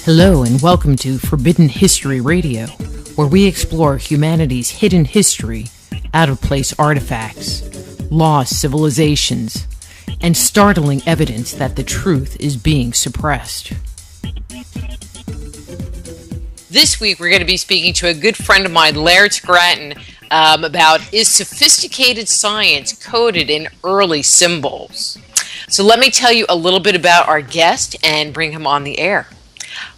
Hello and welcome to Forbidden History Radio, where we explore humanity's hidden history, out-of-place artifacts, lost civilizations, and startling evidence that the truth is being suppressed. This week we're going to be speaking to a good friend of mine, Laird Scrant, about is sophisticated science coded in early symbols? So let me tell you a little bit about our guest and bring him on the air.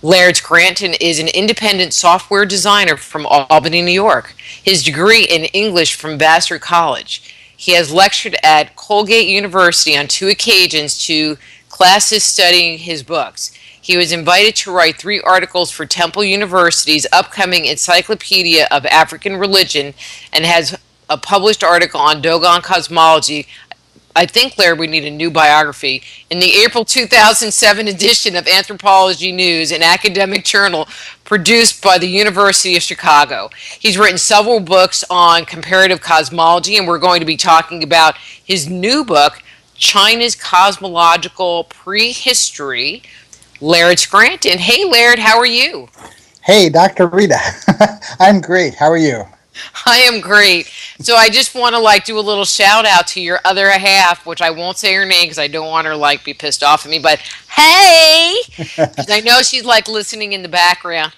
Laird Scrant is an independent software designer from Albany, New York. His degree in English from Vassar College. He has lectured at Colgate University on 2 occasions to classes studying his books. He was invited to write 3 articles for Temple University's upcoming Encyclopedia of African Religion and has a published article on Dogon cosmology. I think, Laird, we need a new biography. In the April 2007 edition of Anthropology News, an academic journal produced by the University of Chicago. He's written several books on comparative cosmology, and we're going to be talking about his new book, China's Cosmological Prehistory. Laird Scrant. Hey, Laird, how are you? Hey, Dr. Rita. I'm great. How are you? I am great. So I just want to do a little shout out to your other half, which I won't say her name because I don't want her be pissed off at me. But hey, 'cause I know she's listening in the background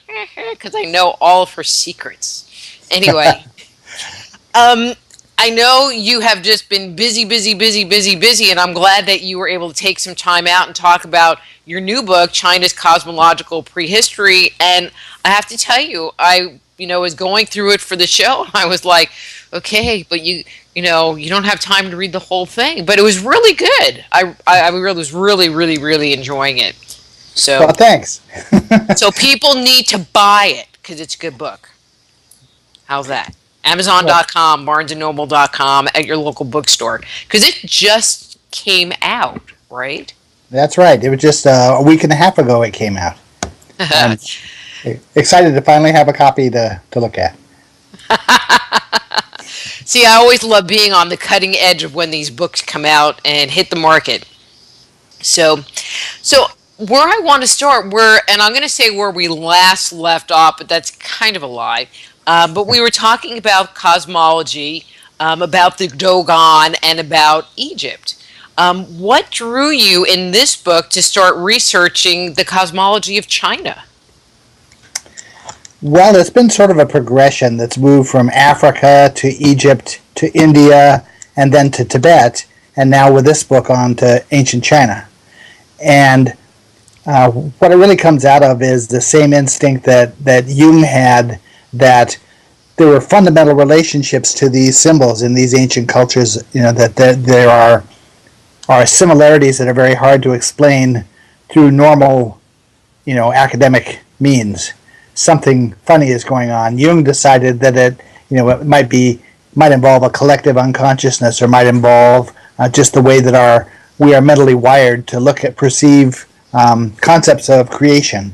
because I know all of her secrets. Anyway, I know you have just been busy, and I'm glad that you were able to take some time out and talk about your new book, China's Cosmological Prehistory. And I have to tell you, I was going through it for the show. I was like, okay, but you don't have time to read the whole thing. But it was really good. I was really enjoying it. So, well, thanks. So people need to buy it because it's a good book. How's that? Amazon.com, BarnesandNoble.com, at your local bookstore. Because it just came out, right? That's right. It was just a week and a half ago it came out. I'm excited to finally have a copy to look at. See, I always love being on the cutting edge of when these books come out and hit the market. So where I want to start, and I'm going to say where we last left off, but that's kind of a lie. But we were talking about cosmology, about the Dogon, and about Egypt. What drew you in this book to start researching the cosmology of China? Well, it's been sort of a progression that's moved from Africa to Egypt to India and then to Tibet, and now with this book on to ancient China. And what it really comes out of is the same instinct that Jung had, that there were fundamental relationships to these symbols in these ancient cultures, that there are similarities that are very hard to explain through normal, academic means. Something funny is going on. Jung decided that it might involve a collective unconsciousness, or might involve just the way that we are mentally wired to perceive concepts of creation.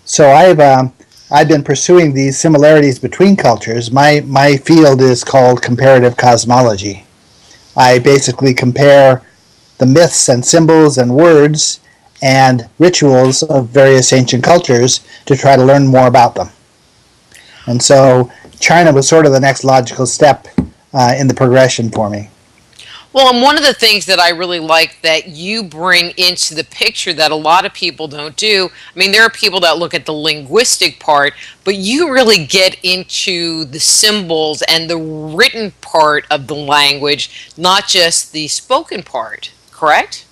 So I've been pursuing these similarities between cultures. My field is called comparative cosmology. I basically compare the myths and symbols and words and rituals of various ancient cultures to try to learn more about them. And so China was sort of the next logical step in the progression for me. Well, and one of the things that I really like that you bring into the picture that a lot of people don't do, there are people that look at the linguistic part, but you really get into the symbols and the written part of the language, not just the spoken part, correct?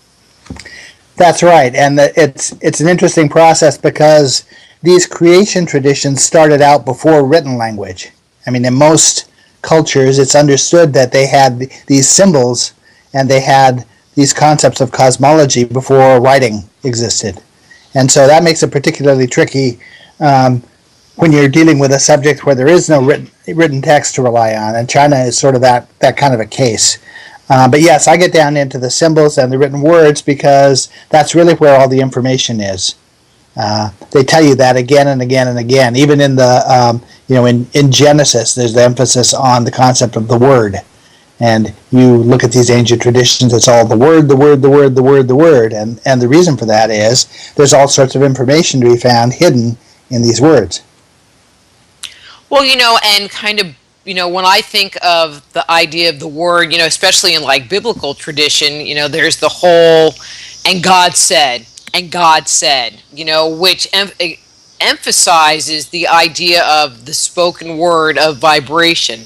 That's right, and it's an interesting process because these creation traditions started out before written language. In most cultures, it's understood that they had these symbols and they had these concepts of cosmology before writing existed. And so that makes it particularly tricky when you're dealing with a subject where there is no written text to rely on, and China is sort of that kind of a case. But yes, I get down into the symbols and the written words because that's really where all the information is. They tell you that again and again and again. Even in the in Genesis, there's the emphasis on the concept of the word, And you look at these ancient traditions, it's all the word, the word, the word, the word, the word. And the reason for that is there's all sorts of information to be found hidden in these words. Well, and kind of, when I think of the idea of the word, especially in like biblical tradition, there's the whole, and God said, which emphasizes the idea of the spoken word of vibration.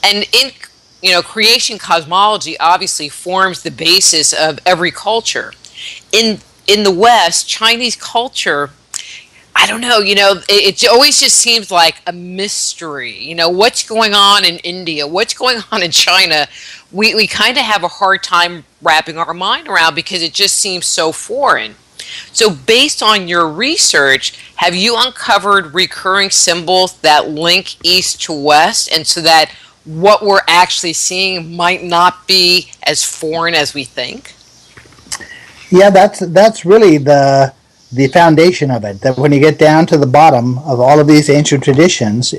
And in creation cosmology obviously forms the basis of every culture. In the West, Chinese culture, I don't know, it always just seems like a mystery. What's going on in India? What's going on in China? We kind of have a hard time wrapping our mind around because it just seems so foreign. So based on your research, have you uncovered recurring symbols that link East to West, and so that what we're actually seeing might not be as foreign as we think? Yeah, that's really the foundation of it. That when you get down to the bottom of all of these ancient traditions,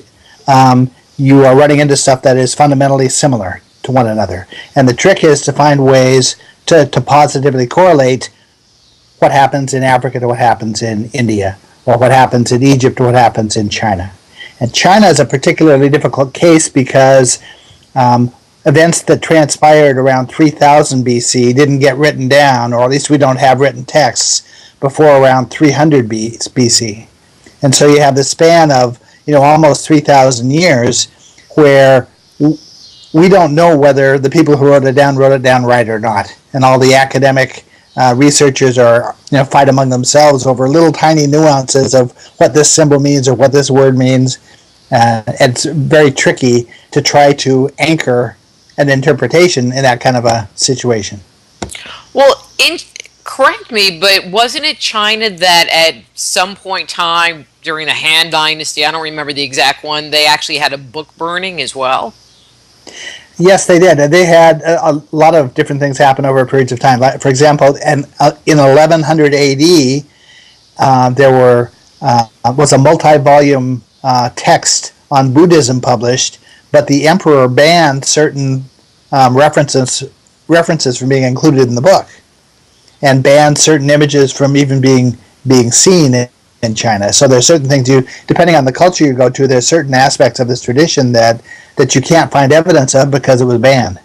you are running into stuff that is fundamentally similar to one another. And the trick is to find ways to positively correlate what happens in Africa to what happens in India, or what happens in Egypt to what happens in China. And China is a particularly difficult case because events that transpired around 3000 BC didn't get written down, or at least we don't have written texts, before around 300 BC. And so you have the span of almost 3,000 years where we don't know whether the people who wrote it down right or not. And all the academic researchers are fight among themselves over little tiny nuances of what this symbol means or what this word means. It's very tricky to try to anchor an interpretation in that kind of a situation. Well, correct me, but wasn't it China that at some point in time during the Han Dynasty, I don't remember the exact one, they actually had a book burning as well? Yes, they did. They had a lot of different things happen over periods of time. Like, for example, in 1100 AD, there was a multi-volume text on Buddhism published, but the emperor banned certain references from being included in the book, and banned certain images from even being seen in China. So there's certain things depending on the culture you go to, there's certain aspects of this tradition that you can't find evidence of because it was banned.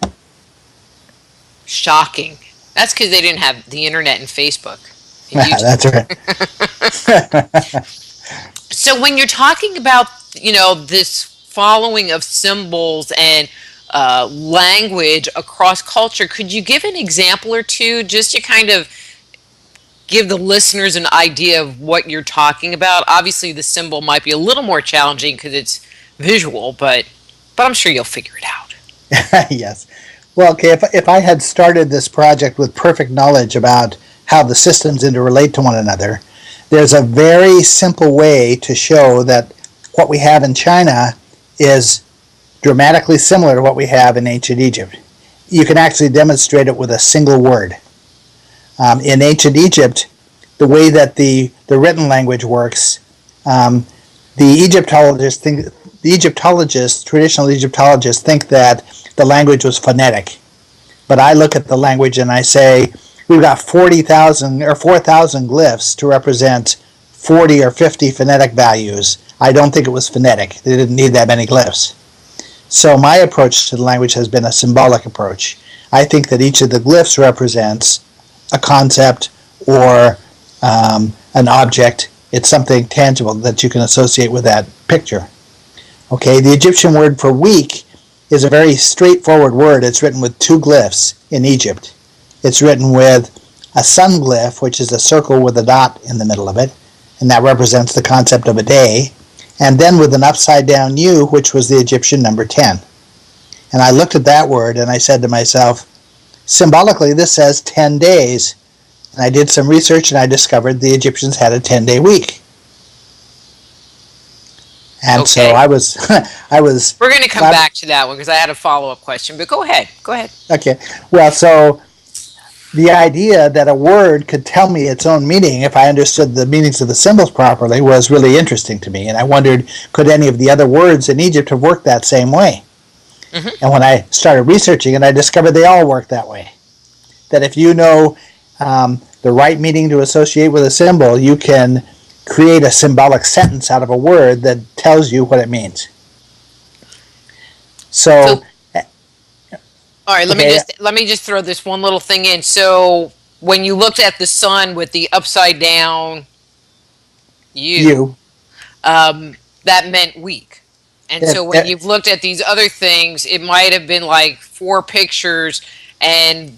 Shocking. That's because they didn't have the internet and Facebook. And that's right. So when you're talking about, this following of symbols and language across culture, could you give an example or two just to kind of give the listeners an idea of what you're talking about? Obviously, the symbol might be a little more challenging because it's visual, but I'm sure you'll figure it out. Yes. Well, okay, if I had started this project with perfect knowledge about how the systems interrelate to one another, there's a very simple way to show that what we have in China is dramatically similar to what we have in ancient Egypt. You can actually demonstrate it with a single word. In ancient Egypt, the way that the written language works, traditional Egyptologists think that the language was phonetic. But I look at the language and I say, we've got 40,000 or 4,000 glyphs to represent 40 or 50 phonetic values. I don't think it was phonetic. They didn't need that many glyphs. So my approach to the language has been a symbolic approach. I think that each of the glyphs represents a concept or an object. It's something tangible that you can associate with that picture. Okay, the Egyptian word for week is a very straightforward word. It's written with two glyphs in Egypt. It's written with a sun glyph, which is a circle with a dot in the middle of it, and that represents the concept of a day, and then with an upside down U, which was the Egyptian number 10. And I looked at that word and I said to myself, symbolically this says 10 days. And I did some research and I discovered the Egyptians had a 10-day week. And okay. So I was We're going to come back to that one because I had a follow-up question, but go ahead. Okay. Well, so the idea that a word could tell me its own meaning if I understood the meanings of the symbols properly was really interesting to me. And I wondered, could any of the other words in Egypt have worked that same way? And when I started researching it, I discovered they all work that way. That if you know the right meaning to associate with a symbol, you can create a symbolic sentence out of a word that tells you what it means. So all right, let me just throw this one little thing in. So when you looked at the sun with the upside down that meant week. And so when you've looked at these other things, it might have been like 4 pictures, and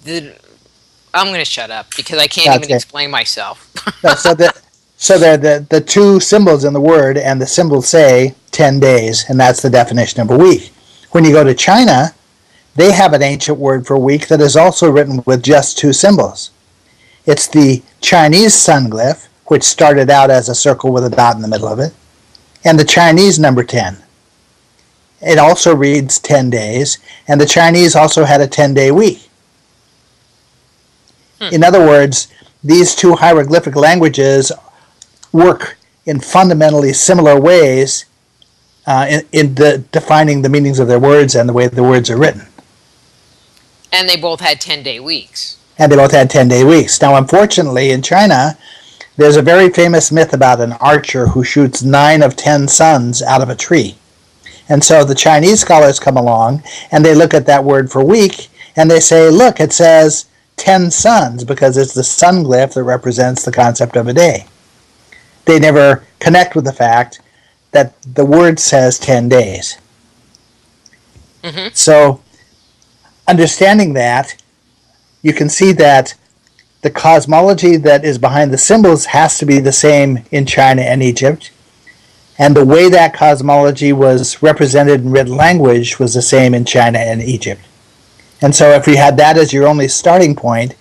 I'm going to shut up because I can't even explain myself. So the 2 symbols in the word, and the symbols say 10 days, and that's the definition of a week. When you go to China, they have an ancient word for week that is also written with just 2 symbols. It's the Chinese sun glyph, which started out as a circle with a dot in the middle of it, and the Chinese number 10. It also reads 10 days, and the Chinese also had a 10-day week. In other words, these 2 hieroglyphic languages work in fundamentally similar ways in defining the meanings of their words and the way the words are written. And they both had 10-day weeks. Now, unfortunately, in China, there's a very famous myth about an archer who shoots 9 of 10 suns out of a tree. And so the Chinese scholars come along, and they look at that word for week, and they say, look, it says 10 suns, because it's the sun glyph that represents the concept of a day. They never connect with the fact that the word says 10 days. So, understanding that, you can see that the cosmology that is behind the symbols has to be the same in China and Egypt, and the way that cosmology was represented in written language was the same in China and Egypt. And so if you had that as your only starting point,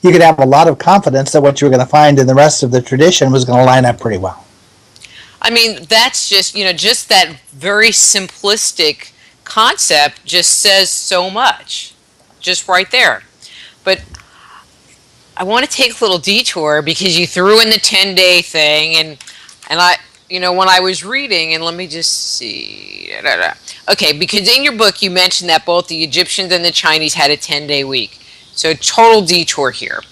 you could have a lot of confidence that what you were going to find in the rest of the tradition was going to line up pretty well. I mean, that's just, just that very simplistic concept just says so much, just right there. But I want to take a little detour because you threw in the 10-day thing, and I, when I was reading, and let me just see. Okay, because in your book you mentioned that both the Egyptians and the Chinese had a 10-day week. So total detour here.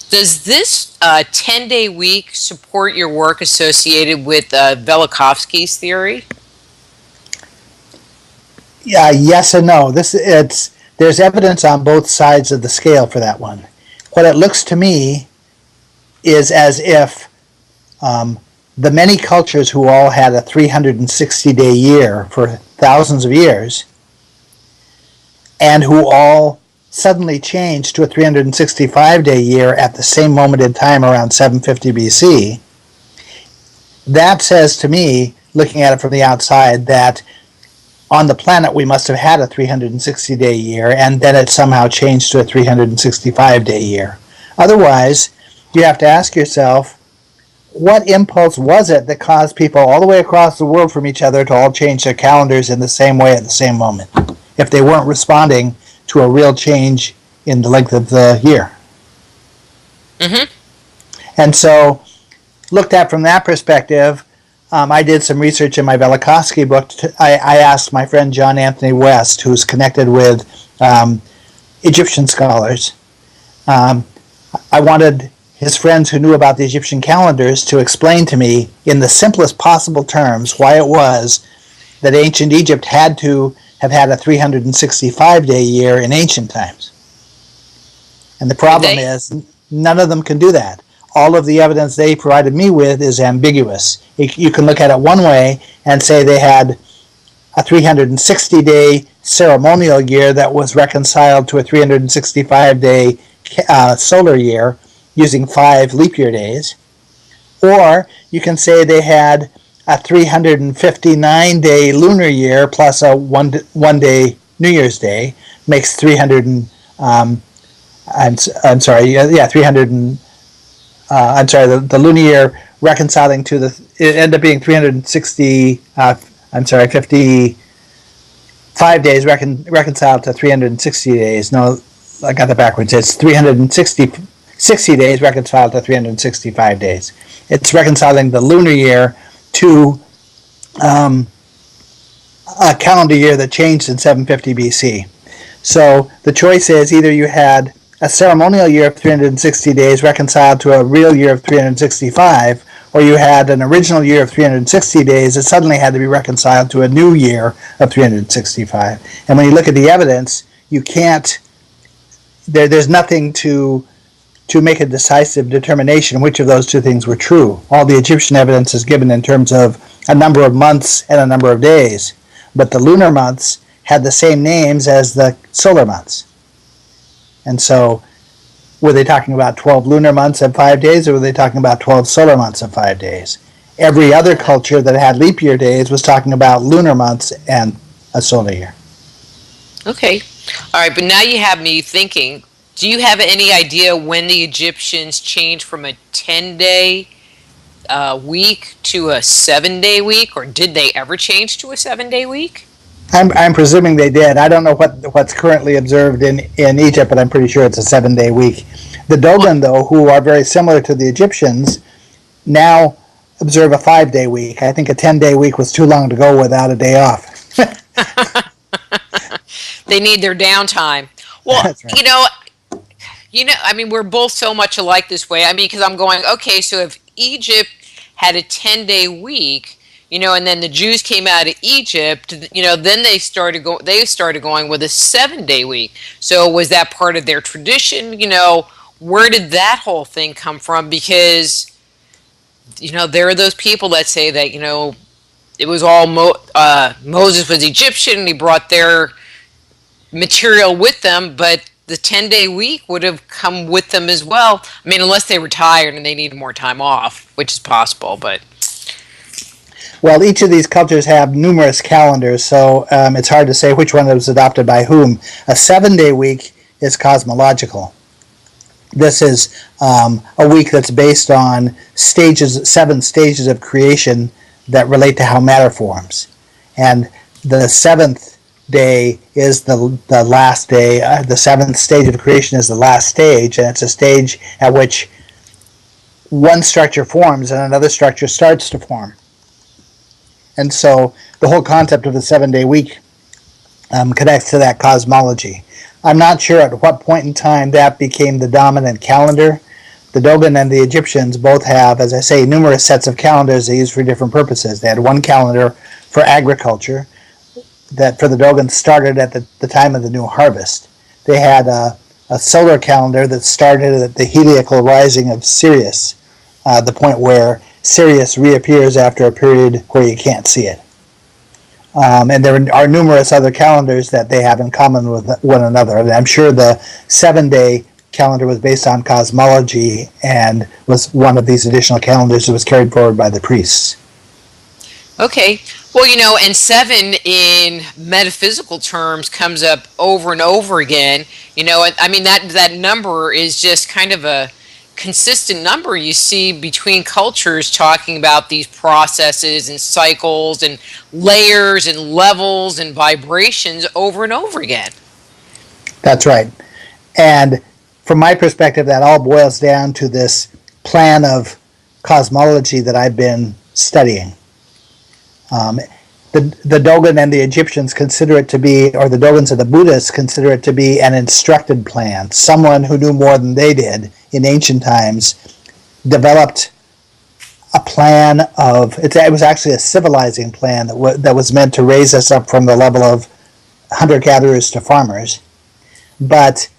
Does this 10-day week support your work associated with Velikovsky's theory? Yeah, yes and no. There's evidence on both sides of the scale for that one. What it looks to me is as if the many cultures who all had a 360-day year for thousands of years, and who all suddenly changed to a 365-day year at the same moment in time around 750 BC, that says to me, looking at it from the outside, that on the planet we must have had a 360-day year, and then it somehow changed to a 365-day year. Otherwise, you have to ask yourself, what impulse was it that caused people all the way across the world from each other to all change their calendars in the same way at the same moment, if they weren't responding to a real change in the length of the year? And so, looked at from that perspective, I did some research in my Velikovsky book. I asked my friend John Anthony West, who's connected with Egyptian scholars. I wanted his friends who knew about the Egyptian calendars to explain to me in the simplest possible terms why it was that ancient Egypt had to have had a 365-day year in ancient times. And the problem is none of them can do that. All of the evidence they provided me with is ambiguous. You can look at it one way and say they had a 360-day ceremonial year that was reconciled to a 365-day solar year using 5 leap year days. Or you can say they had a 359-day lunar year plus a one-day New Year's Day makes 300 and, 300 and the lunar year reconciling to it ended up being 55 days reconciled to 360 days. No, I got that backwards. It's 360 days reconciled to 365 days. It's reconciling the lunar year to a calendar year that changed in 750 BC. So the choice is either you had a ceremonial year of 360 days reconciled to a real year of 365, or you had an original year of 360 days that suddenly had to be reconciled to a new year of 365. And when you look at the evidence, you can't, there's nothing to make a decisive determination which of those two things were true. All the Egyptian evidence is given in terms of a number of months and a number of days, but the lunar months had the same names as the solar months. And so, were they talking about 12 lunar months of 5 days, or were they talking about 12 solar months of 5 days? Every other culture that had leap year days was talking about lunar months and a solar year. Okay. All right, but now you have me thinking, do you have any idea when the Egyptians changed from a 10-day week to a 7-day week, or did they ever change to a 7-day week? I'm presuming they did. I don't know what's currently observed in Egypt, but I'm pretty sure it's a 7-day week. The Dogon, though, who are very similar to the Egyptians, now observe a 5-day week. I think a 10-day week was too long to go without a day off. They need their downtime. Well, That's right. I mean, we're both so much alike this way. I mean, because I'm going, okay, so if Egypt had a 10-day week, and then the Jews came out of Egypt, then they started going with a 7-day week. So was that part of their tradition? Where did that whole thing come from? Because, there are those people that say that, it was all Moses was Egyptian and he brought their material with them, but the 10-day week would have come with them as well. I mean, unless they were tired and they needed more time off, which is possible, but... Well, each of these cultures have numerous calendars, so it's hard to say which one was adopted by whom. A 7-day week is cosmological. This is a week that's based on 7 stages of creation that relate to how matter forms. And the 7th day is the last day. The 7th stage of creation is the last stage, and it's a stage at which one structure forms and another structure starts to form. And so the whole concept of the 7-day week connects to that cosmology. I'm not sure at what point in time that became the dominant calendar. The Dogon and the Egyptians both have, as I say, numerous sets of calendars they use for different purposes. They had one calendar for agriculture that for the Dogon started at the time of the new harvest. They had a solar calendar that started at the heliacal rising of Sirius, the point where Sirius reappears after a period where you can't see it. And there are numerous other calendars that they have in common with one another. And I'm sure the 7-day calendar was based on cosmology and was one of these additional calendars that was carried forward by the priests. Okay. Well, and 7 in metaphysical terms comes up over and over again. I mean, that number is just kind of a consistent number you see between cultures talking about these processes and cycles and layers and levels and vibrations over and over again. That's right. And from my perspective, that all boils down to this plan of cosmology that I've been studying. The Dogon and the Egyptians consider it to be, or the Dogons and the Buddhists consider it to be an instructed plan. Someone who knew more than they did in ancient times developed a plan of, it was actually a civilizing plan that was meant to raise us up from the level of hunter-gatherers to farmers. But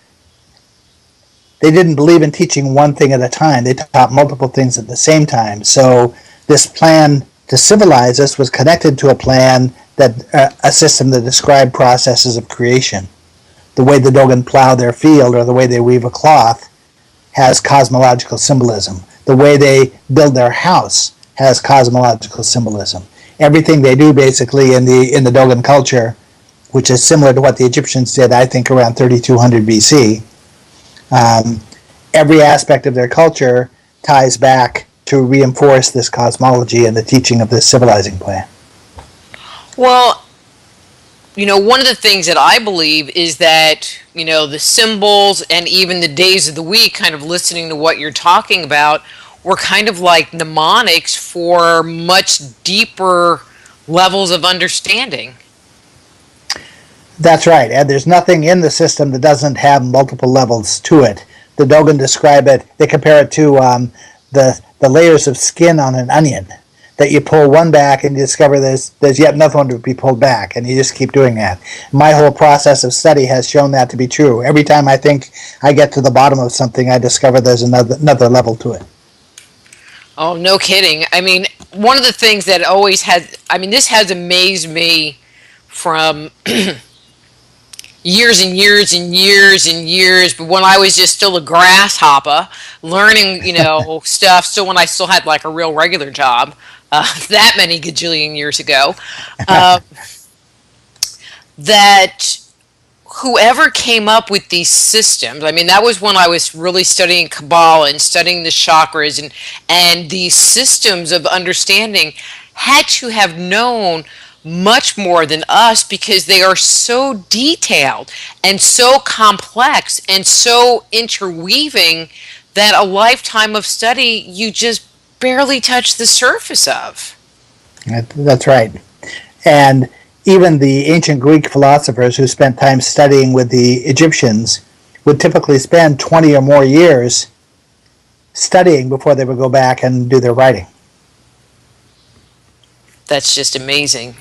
they didn't believe in teaching one thing at a time. They taught multiple things at the same time. So this plan to civilize us was connected to a plan that a system that described processes of creation. The way the Dogon plow their field or the way they weave a cloth has cosmological symbolism. The way they build their house has cosmological symbolism. Everything they do basically in the Dogon culture, which is similar to what the Egyptians did, I think around 3200 BC, every aspect of their culture ties back to reinforce this cosmology and the teaching of this civilizing plan. Well, one of the things that I believe is that, the symbols and even the days of the week, kind of listening to what you're talking about, were kind of like mnemonics for much deeper levels of understanding. That's right, and there's nothing in the system that doesn't have multiple levels to it. The Dogen describe it, they compare it to the layers of skin on an onion, that you pull one back and you discover there's yet another one to be pulled back, and you just keep doing that. My whole process of study has shown that to be true. Every time I think I get to the bottom of something, I discover there's another level to it. Oh, no kidding. I mean, one of the things that always has, I mean, this has amazed me from years and years and years and years, but when I was just still a grasshopper learning, stuff, still when I still had like a real regular job, that many gajillion years ago, uh, that whoever came up with these systems, I mean, that was when I was really studying Kabbalah and studying the chakras and these systems of understanding had to have known much more than us because they are so detailed and so complex and so interweaving that a lifetime of study you just barely touch the surface of. That's right. And even the ancient Greek philosophers who spent time studying with the Egyptians would typically spend 20 or more years studying before they would go back and do their writing. That's just amazing.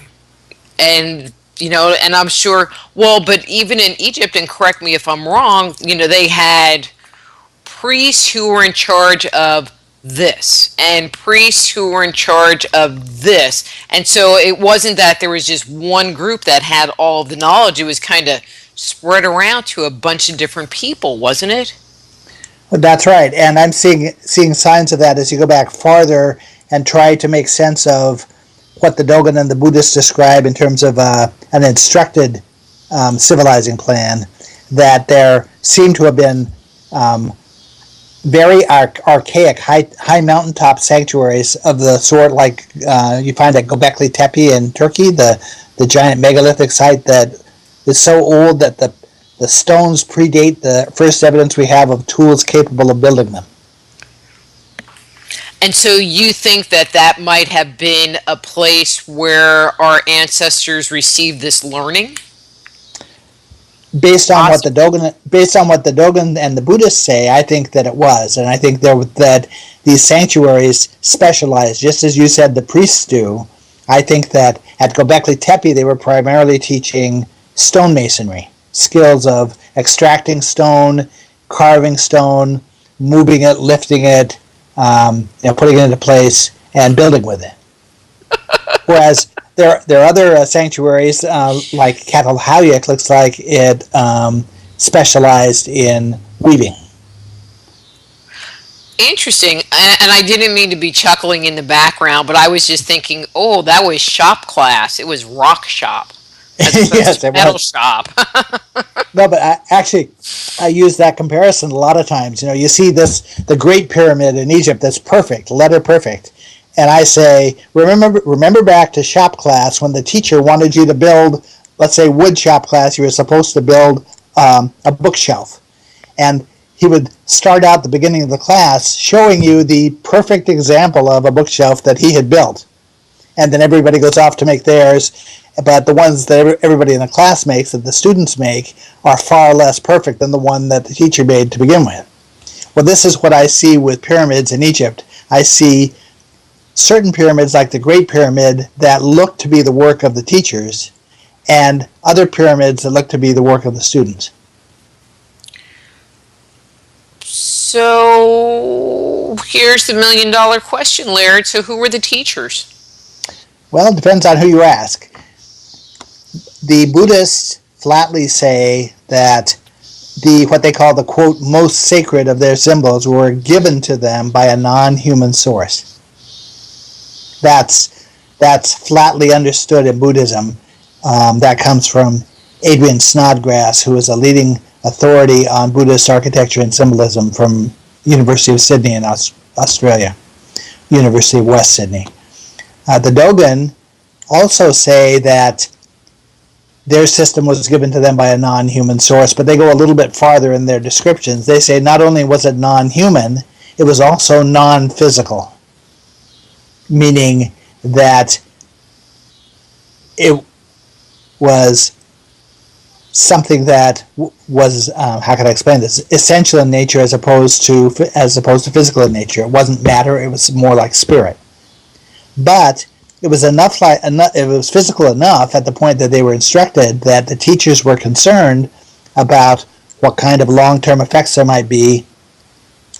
And and I'm sure, well, but even in Egypt, and correct me if I'm wrong, they had priests who were in charge of this and priests who were in charge of this, and so it wasn't that there was just one group that had all of the knowledge. It was kind of spread around to a bunch of different people, wasn't it? Well, that's right, and I'm seeing signs of that as you go back farther and try to make sense of what the Dogen and the Buddhists describe in terms of an instructed civilizing plan, that there seem to have been very archaic high mountaintop sanctuaries of the sort like you find at Göbekli Tepe in Turkey, the giant megalithic site that is so old that the stones predate the first evidence we have of tools capable of building them. And so you think that might have been a place where our ancestors received this learning? Based on what the Dogen and the Buddhists say, I think that it was, and I think that these sanctuaries specialized, just as you said, the priests do. I think that at Göbekli Tepe they were primarily teaching stonemasonry, skills of extracting stone, carving stone, moving it, lifting it, putting it into place, and building with it. Whereas there are other sanctuaries, like Catalhayek looks like it specialized in weaving. Interesting. And I didn't mean to be chuckling in the background, but I was just thinking, oh, that was shop class. It was rock shop. Yes, it metal was. shop. No, but I use that comparison a lot of times. You see the Great Pyramid in Egypt that's perfect, letter perfect. And I say, remember back to shop class when the teacher wanted you to build, let's say wood shop class, you were supposed to build a bookshelf. And he would start out the beginning of the class showing you the perfect example of a bookshelf that he had built. And then everybody goes off to make theirs. But the ones that everybody in the class makes, that the students make, are far less perfect than the one that the teacher made to begin with. Well, this is what I see with pyramids in Egypt. I see certain pyramids, like the Great Pyramid, that look to be the work of the teachers, and other pyramids that look to be the work of the students. So here's the $1,000,000 question, Laird. So who were the teachers? Well, it depends on who you ask. The Buddhists flatly say that what they call the, quote, most sacred of their symbols were given to them by a non-human source. That's flatly understood in Buddhism. That comes from Adrian Snodgrass, who is a leading authority on Buddhist architecture and symbolism from University of Sydney in Australia, University of West Sydney. The Dogen also say that their system was given to them by a non-human source, but they go a little bit farther in their descriptions. They say not only was it non-human, it was also non-physical, meaning that it was something that was how can I explain this? Essential in nature as opposed to physical in nature. It wasn't matter; it was more like spirit. But it was it was physical enough at the point that they were instructed that the teachers were concerned about what kind of long-term effects there might be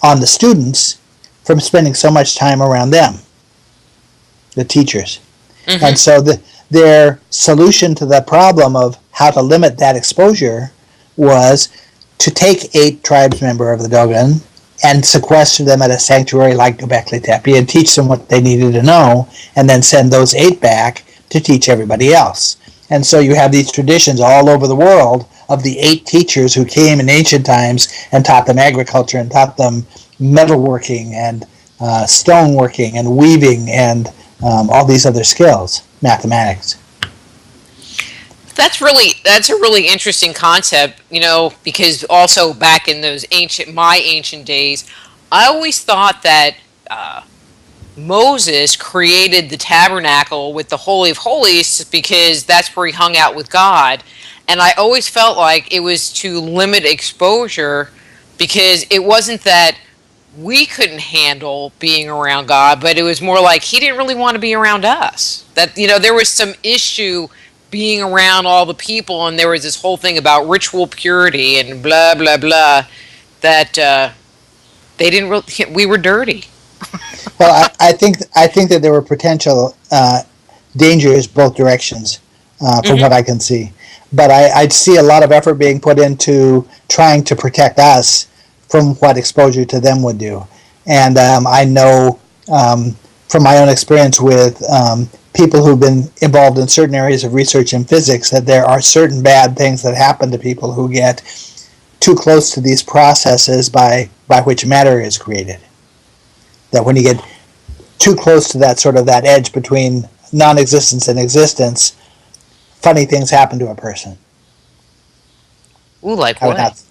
on the students from spending so much time around them, the teachers. Mm-hmm. And so their solution to the problem of how to limit that exposure was to take 8 tribes member of the Dogon and sequester them at a sanctuary like Göbekli Tepe and teach them what they needed to know, and then send those 8 back to teach everybody else. And so you have these traditions all over the world of the 8 teachers who came in ancient times and taught them agriculture and taught them metalworking and stoneworking and weaving and all these other skills, mathematics. That's a really interesting concept, because also back in those ancient days, I always thought that Moses created the tabernacle with the Holy of Holies because that's where he hung out with God. And I always felt like it was to limit exposure because it wasn't that we couldn't handle being around God, but it was more like he didn't really want to be around us. That, there was some issue being around all the people, and there was this whole thing about ritual purity and blah, blah, blah, that they didn't really, we were dirty. Well, I think that there were potential dangers both directions from what I can see. But I'd see a lot of effort being put into trying to protect us from what exposure to them would do. And I know from my own experience with people who've been involved in certain areas of research in physics that there are certain bad things that happen to people who get too close to these processes by which matter is created. That when you get too close to that sort of that edge between non-existence and existence, funny things happen to a person. Ooh, like what?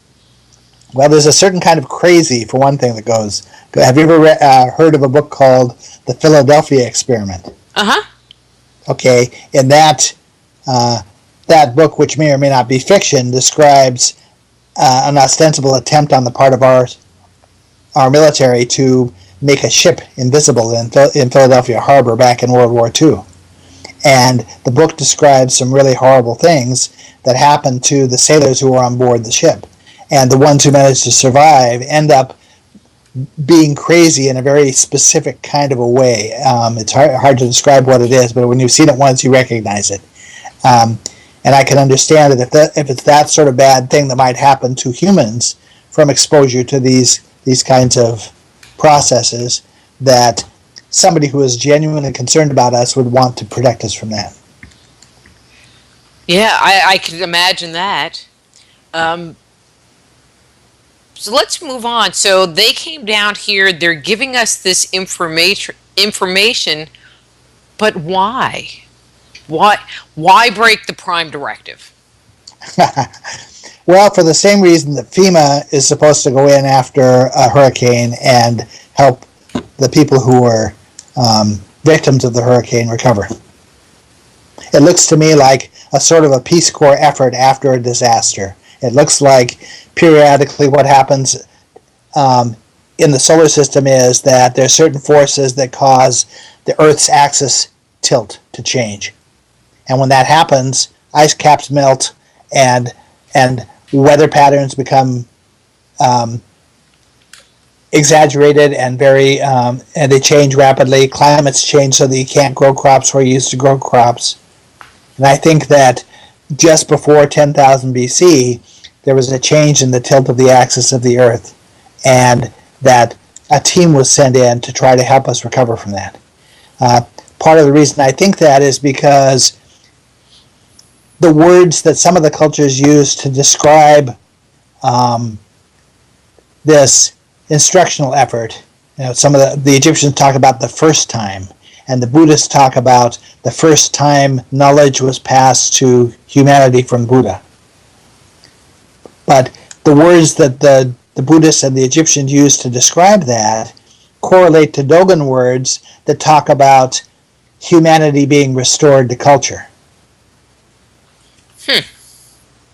Well, there's a certain kind of crazy, for one thing, that goes. Have you ever heard of a book called The Philadelphia Experiment? Uh-huh. Okay, in that book, which may or may not be fiction, describes an ostensible attempt on the part of our military to make a ship invisible in Philadelphia Harbor back in World War II. And the book describes some really horrible things that happened to the sailors who were on board the ship. And the ones who managed to survive end up being crazy in a very specific kind of a way. It's hard to describe what it is, but when you've seen it once, you recognize it. And I can understand that if it's that sort of bad thing that might happen to humans from exposure to these kinds of processes, that somebody who is genuinely concerned about us would want to protect us from that. Yeah, I could imagine that. So let's move on. So they came down here. They're giving us this information, but why? Why break the Prime Directive? Well, for the same reason that FEMA is supposed to go in after a hurricane and help the people who were victims of the hurricane recover. It looks to me like a sort of a Peace Corps effort after a disaster. It looks like periodically what happens in the solar system is that there are certain forces that cause the Earth's axis tilt to change. And when that happens, ice caps melt and weather patterns become exaggerated and and they change rapidly. Climates change so that you can't grow crops where you used to grow crops. And I think that just before 10,000 BC, there was a change in the tilt of the axis of the Earth, and that a team was sent in to try to help us recover from that. Part of the reason I think that is because the words that some of the cultures use to describe this instructional effort, some of the Egyptians talk about the first time, and the Buddhists talk about the first time knowledge was passed to humanity from Buddha. But the words that the Buddhists and the Egyptians use to describe that correlate to Dogon words that talk about humanity being restored to culture.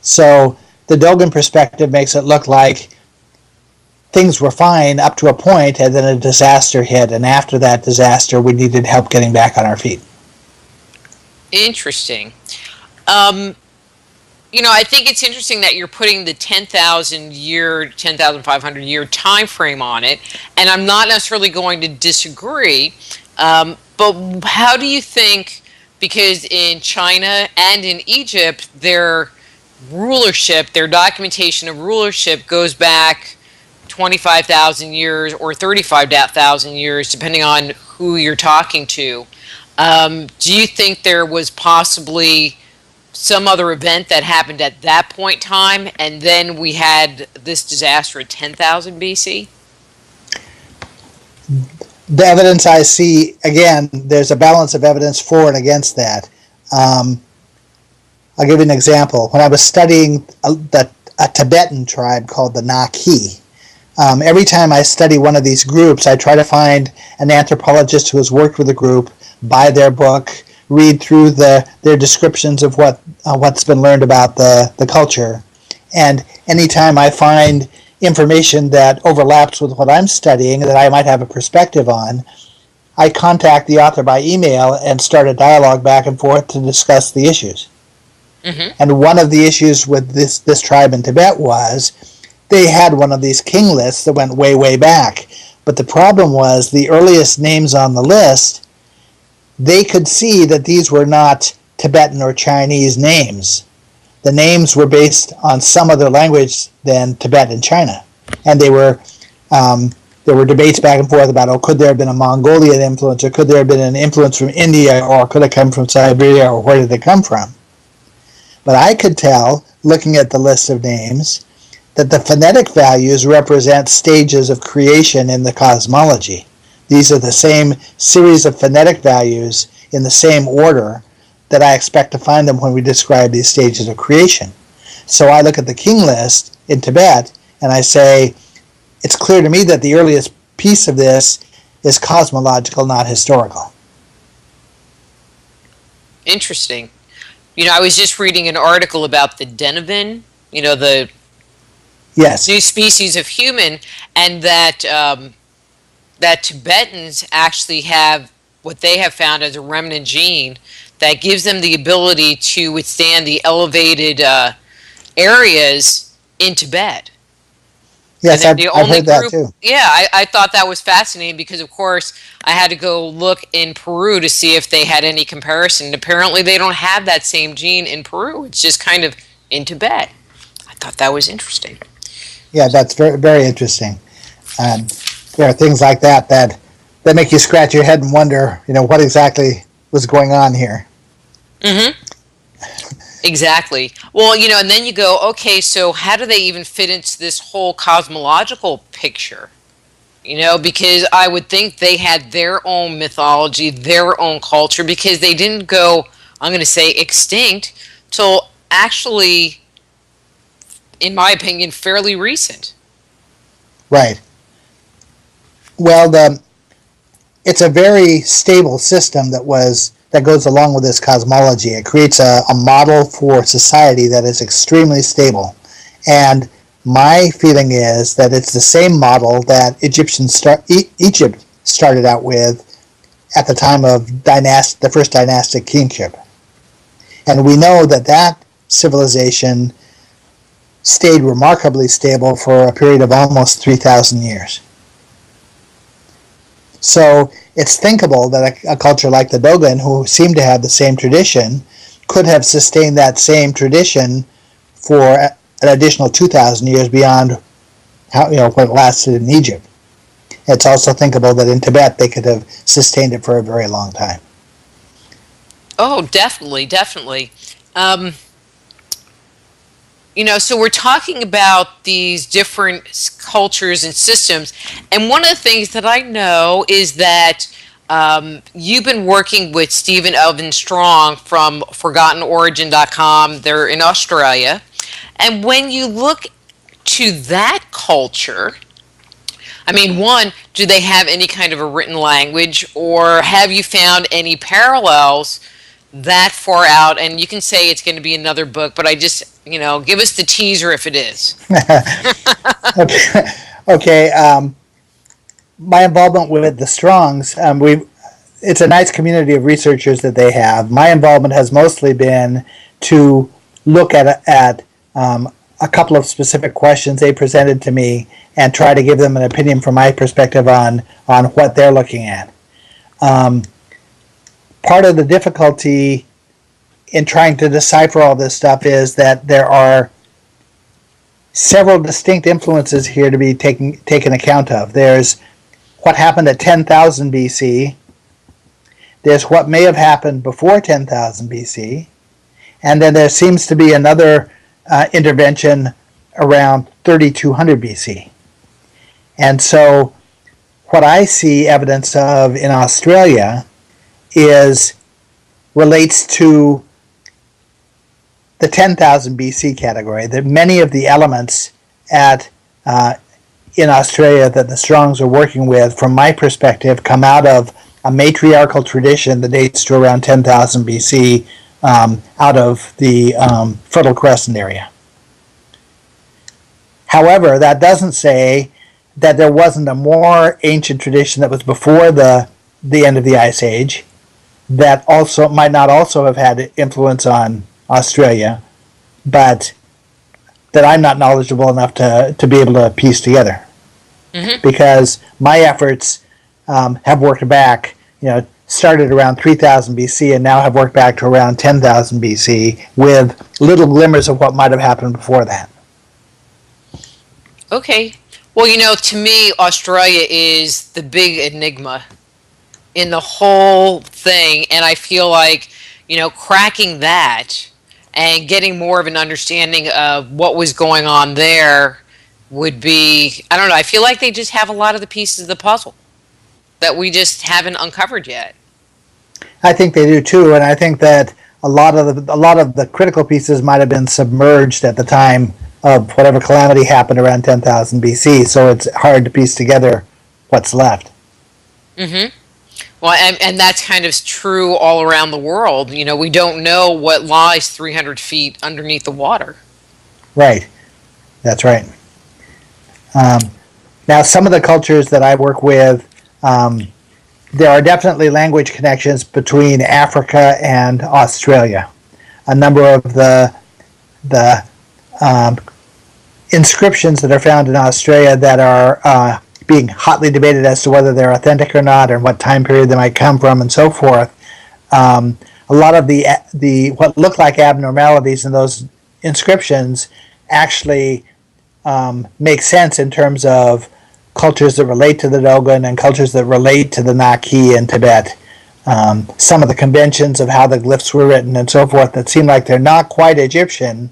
So the Dogon perspective makes it look like things were fine up to a point, and then a disaster hit, and after that disaster, we needed help getting back on our feet. Interesting. I think it's interesting that you're putting the 10,500 year time frame on it, and I'm not necessarily going to disagree. But how do you think, because in China and in Egypt, their rulership, their documentation of rulership goes back 25,000 years or 35,000 years, depending on who you're talking to. Do you think there was possibly some other event that happened at that point in time, and then we had this disaster at 10,000 BC? The evidence I see, again, there's a balance of evidence for and against that. I'll give you an example. When I was studying a Tibetan tribe called the Naki, every time I study one of these groups, I try to find an anthropologist who has worked with the group, buy their book, read through their descriptions of what's been learned about the culture. And anytime I find information that overlaps with what I'm studying that I might have a perspective on, I contact the author by email and start a dialogue back and forth to discuss the issues. Mm-hmm. And one of the issues with this tribe in Tibet was they had one of these king lists that went way, way back. But the problem was the earliest names on the list, they could see that these were not Tibetan or Chinese names. The names were based on some other language than Tibet and China. And there were debates back and forth about, could there have been a Mongolian influence, or could there have been an influence from India, or could it come from Siberia, or where did it come from? But I could tell, looking at the list of names, that the phonetic values represent stages of creation in the cosmology. These are the same series of phonetic values in the same order that I expect to find them when we describe these stages of creation. So I look at the king list in Tibet and I say, it's clear to me that the earliest piece of this is cosmological, not historical. Interesting. I was just reading an article about the Denizen, the yes. new species of human, and that that Tibetans actually have what they have found as a remnant gene that gives them the ability to withstand the elevated areas in Tibet. Yes, I've heard that too. Yeah, I thought that was fascinating because, of course, I had to go look in Peru to see if they had any comparison. Apparently, they don't have that same gene in Peru. It's just kind of in Tibet. I thought that was interesting. Yeah, that's very, very interesting. There are things like that make you scratch your head and wonder, what exactly was going on here. Mm-hmm. Exactly. Well, and then you go, okay, so how do they even fit into this whole cosmological picture? Because I would think they had their own mythology, their own culture, because they didn't go, I'm going to say, extinct till actually, in my opinion, fairly recent. Right. Well, it's a very stable system that goes along with this cosmology. It creates a model for society that is extremely stable. And my feeling is that it's the same model that Egypt started out with at the time of the first dynastic kingship. And we know that civilization stayed remarkably stable for a period of almost 3,000 years. So it's thinkable that a culture like the Dogon, who seem to have the same tradition, could have sustained that same tradition for an additional 2,000 years beyond what it lasted in Egypt. It's also thinkable that in Tibet they could have sustained it for a very long time. Oh, definitely, definitely. So we're talking about these different cultures and systems, and one of the things that I know is that you've been working with Stephen Elvin Strong from ForgottenOrigin.com. They're in Australia, and when you look to that culture, I mean, one, do they have any kind of a written language, or have you found any parallels that far out, and you can say it's going to be another book, but I just, give us the teaser if it is. Okay. Okay. My involvement with the Strongs, it's a nice community of researchers that they have. My involvement has mostly been to look at a couple of specific questions they presented to me and try to give them an opinion from my perspective on what they're looking at. Um, Part of the difficulty in trying to decipher all this stuff is that there are several distinct influences here to be taken account of. There's what happened at 10,000 BC. There's what may have happened before 10,000 BC. And then there seems to be another intervention around 3200 BC. And so what I see evidence of in Australia relates to the 10,000 BC category, that many of the elements in Australia that the Strongs are working with, from my perspective, come out of a matriarchal tradition that dates to around 10,000 BC out of the Fertile Crescent area. However, that doesn't say that there wasn't a more ancient tradition that was before the end of the Ice Age that also might not also have had influence on Australia, but that I'm not knowledgeable enough to be able to piece together. Mm-hmm. Because my efforts have worked back, started around 3000 BC and now have worked back to around 10,000 BC with little glimmers of what might have happened before that. Okay. Well, to me, Australia is the big enigma in the whole thing, and I feel like, cracking that and getting more of an understanding of what was going on there would be, I don't know, I feel like they just have a lot of the pieces of the puzzle that we just haven't uncovered yet. I think they do too, and I think that a lot of the critical pieces might have been submerged at the time of whatever calamity happened around 10,000 BC, so it's hard to piece together what's left. Mm-hmm. Well, and that's kind of true all around the world. We don't know what lies 300 feet underneath the water. Right. That's right. Now, some of the cultures that I work with, there are definitely language connections between Africa and Australia. A number of the inscriptions that are found in Australia that are being hotly debated as to whether they're authentic or not, and what time period they might come from, and so forth. A lot of the what look like abnormalities in those inscriptions actually make sense in terms of cultures that relate to the Dogon and cultures that relate to the Naki in Tibet. Some of the conventions of how the glyphs were written and so forth that seem like they're not quite Egyptian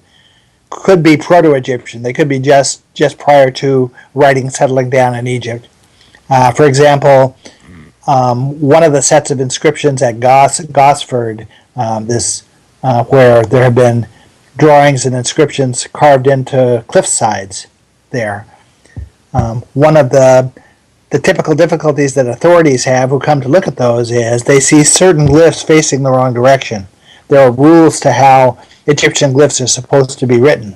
could be Proto-Egyptian. They could be just prior to writing settling down in Egypt. For example, one of the sets of inscriptions at Gosford, where there have been drawings and inscriptions carved into cliff sides there. One of the typical difficulties that authorities have who come to look at those is they see certain glyphs facing the wrong direction. There are rules to how Egyptian glyphs are supposed to be written.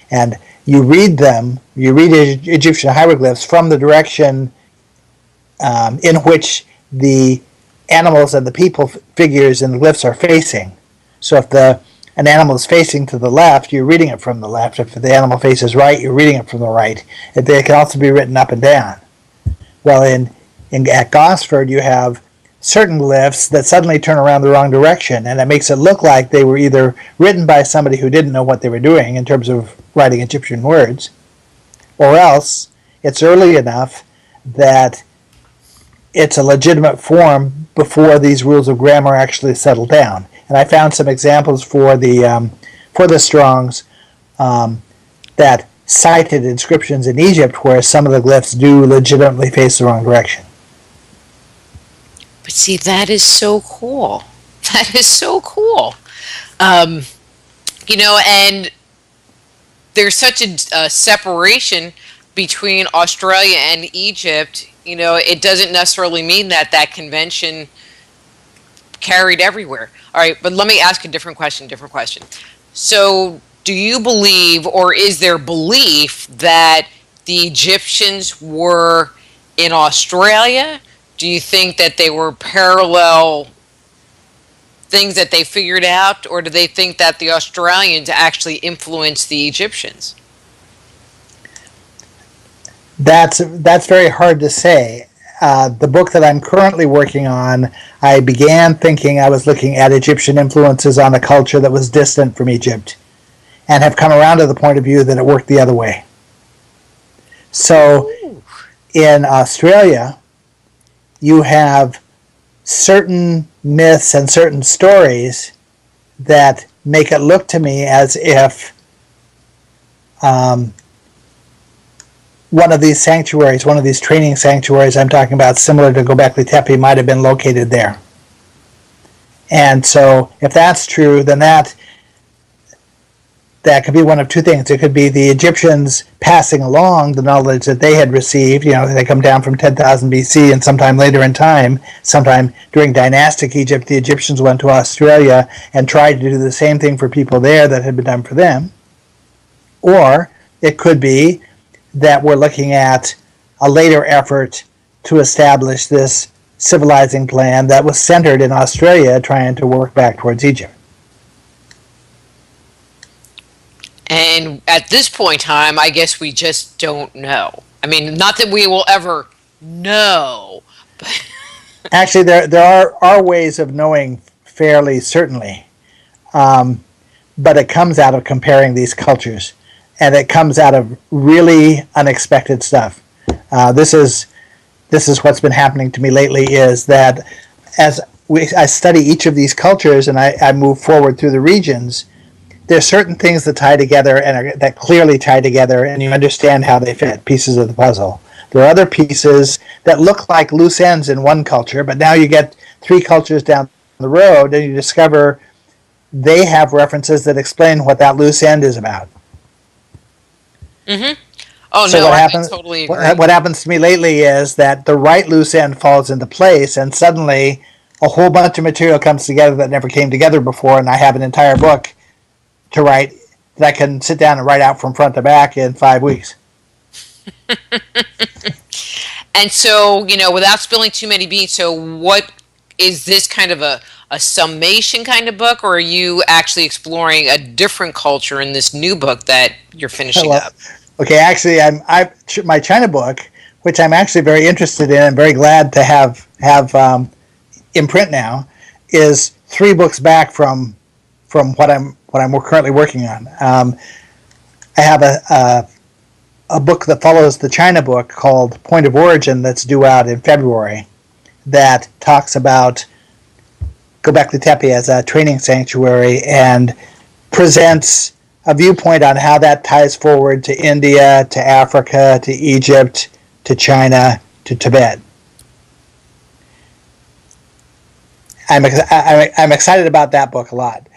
And you read Egyptian hieroglyphs from the direction in which the animals and the people figures in the glyphs are facing. So if an animal is facing to the left, you're reading it from the left. If the animal faces right, you're reading it from the right. They can also be written up and down. Well, at Gosford, you have certain glyphs that suddenly turn around the wrong direction, and it makes it look like they were either written by somebody who didn't know what they were doing in terms of writing Egyptian words, or else it's early enough that it's a legitimate form before these rules of grammar actually settle down. And I found some examples for the Strongs that cited inscriptions in Egypt where some of the glyphs do legitimately face the wrong direction. But see, that is so cool. That is so cool. And there's such a separation between Australia and Egypt. It doesn't necessarily mean that convention carried everywhere. All right, but let me ask a different question. So, do you believe, or is there belief that the Egyptians were in Australia? Do you think that they were parallel things that they figured out, or do they think that the Australians actually influenced the Egyptians? That's very hard to say. The book that I'm currently working on, I began thinking I was looking at Egyptian influences on a culture that was distant from Egypt, and have come around to the point of view that it worked the other way. So in Australia, you have certain myths and certain stories that make it look to me as if one of these sanctuaries, one of these training sanctuaries I'm talking about, similar to Göbekli Tepe, might have been located there. And so if that's true, then that could be one of two things. It could be the Egyptians passing along the knowledge that they had received. You know, they come down from 10,000 BC, and sometime later in time, sometime during dynastic Egypt, the Egyptians went to Australia and tried to do the same thing for people there that had been done for them. Or it could be that we're looking at a later effort to establish this civilizing plan that was centered in Australia, trying to work back towards Egypt. And at this point in time, I guess we just don't know. I mean, not that we will ever know. But actually, there are ways of knowing fairly certainly, but it comes out of comparing these cultures, and it comes out of really unexpected stuff. This is what's been happening to me lately, is that as I study each of these cultures and I move forward through the regions, there's certain things that tie together and that clearly tie together, and you understand how they fit, pieces of the puzzle. There are other pieces that look like loose ends in one culture, but now you get three cultures down the road and you discover they have references that explain what that loose end is about. Mm-hmm. Oh, so no, I totally agree. What happens to me lately is that the right loose end falls into place, and suddenly a whole bunch of material comes together that never came together before, and I have an entire book to write that I can sit down and write out from front to back in 5 weeks. And so, without spilling too many beans, so what is this kind of a summation kind of book, or are you actually exploring a different culture in this new book that you're finishing up? Okay, actually, my China book, which I'm actually very interested in and very glad to have in print now, is 3 books back from what I'm currently working on. I have a book that follows the China book called Point of Origin that's due out in February, that talks about Göbekli Tepe as a training sanctuary and presents a viewpoint on how that ties forward to India, to Africa, to Egypt, to China, to Tibet. I'm excited about that book a lot.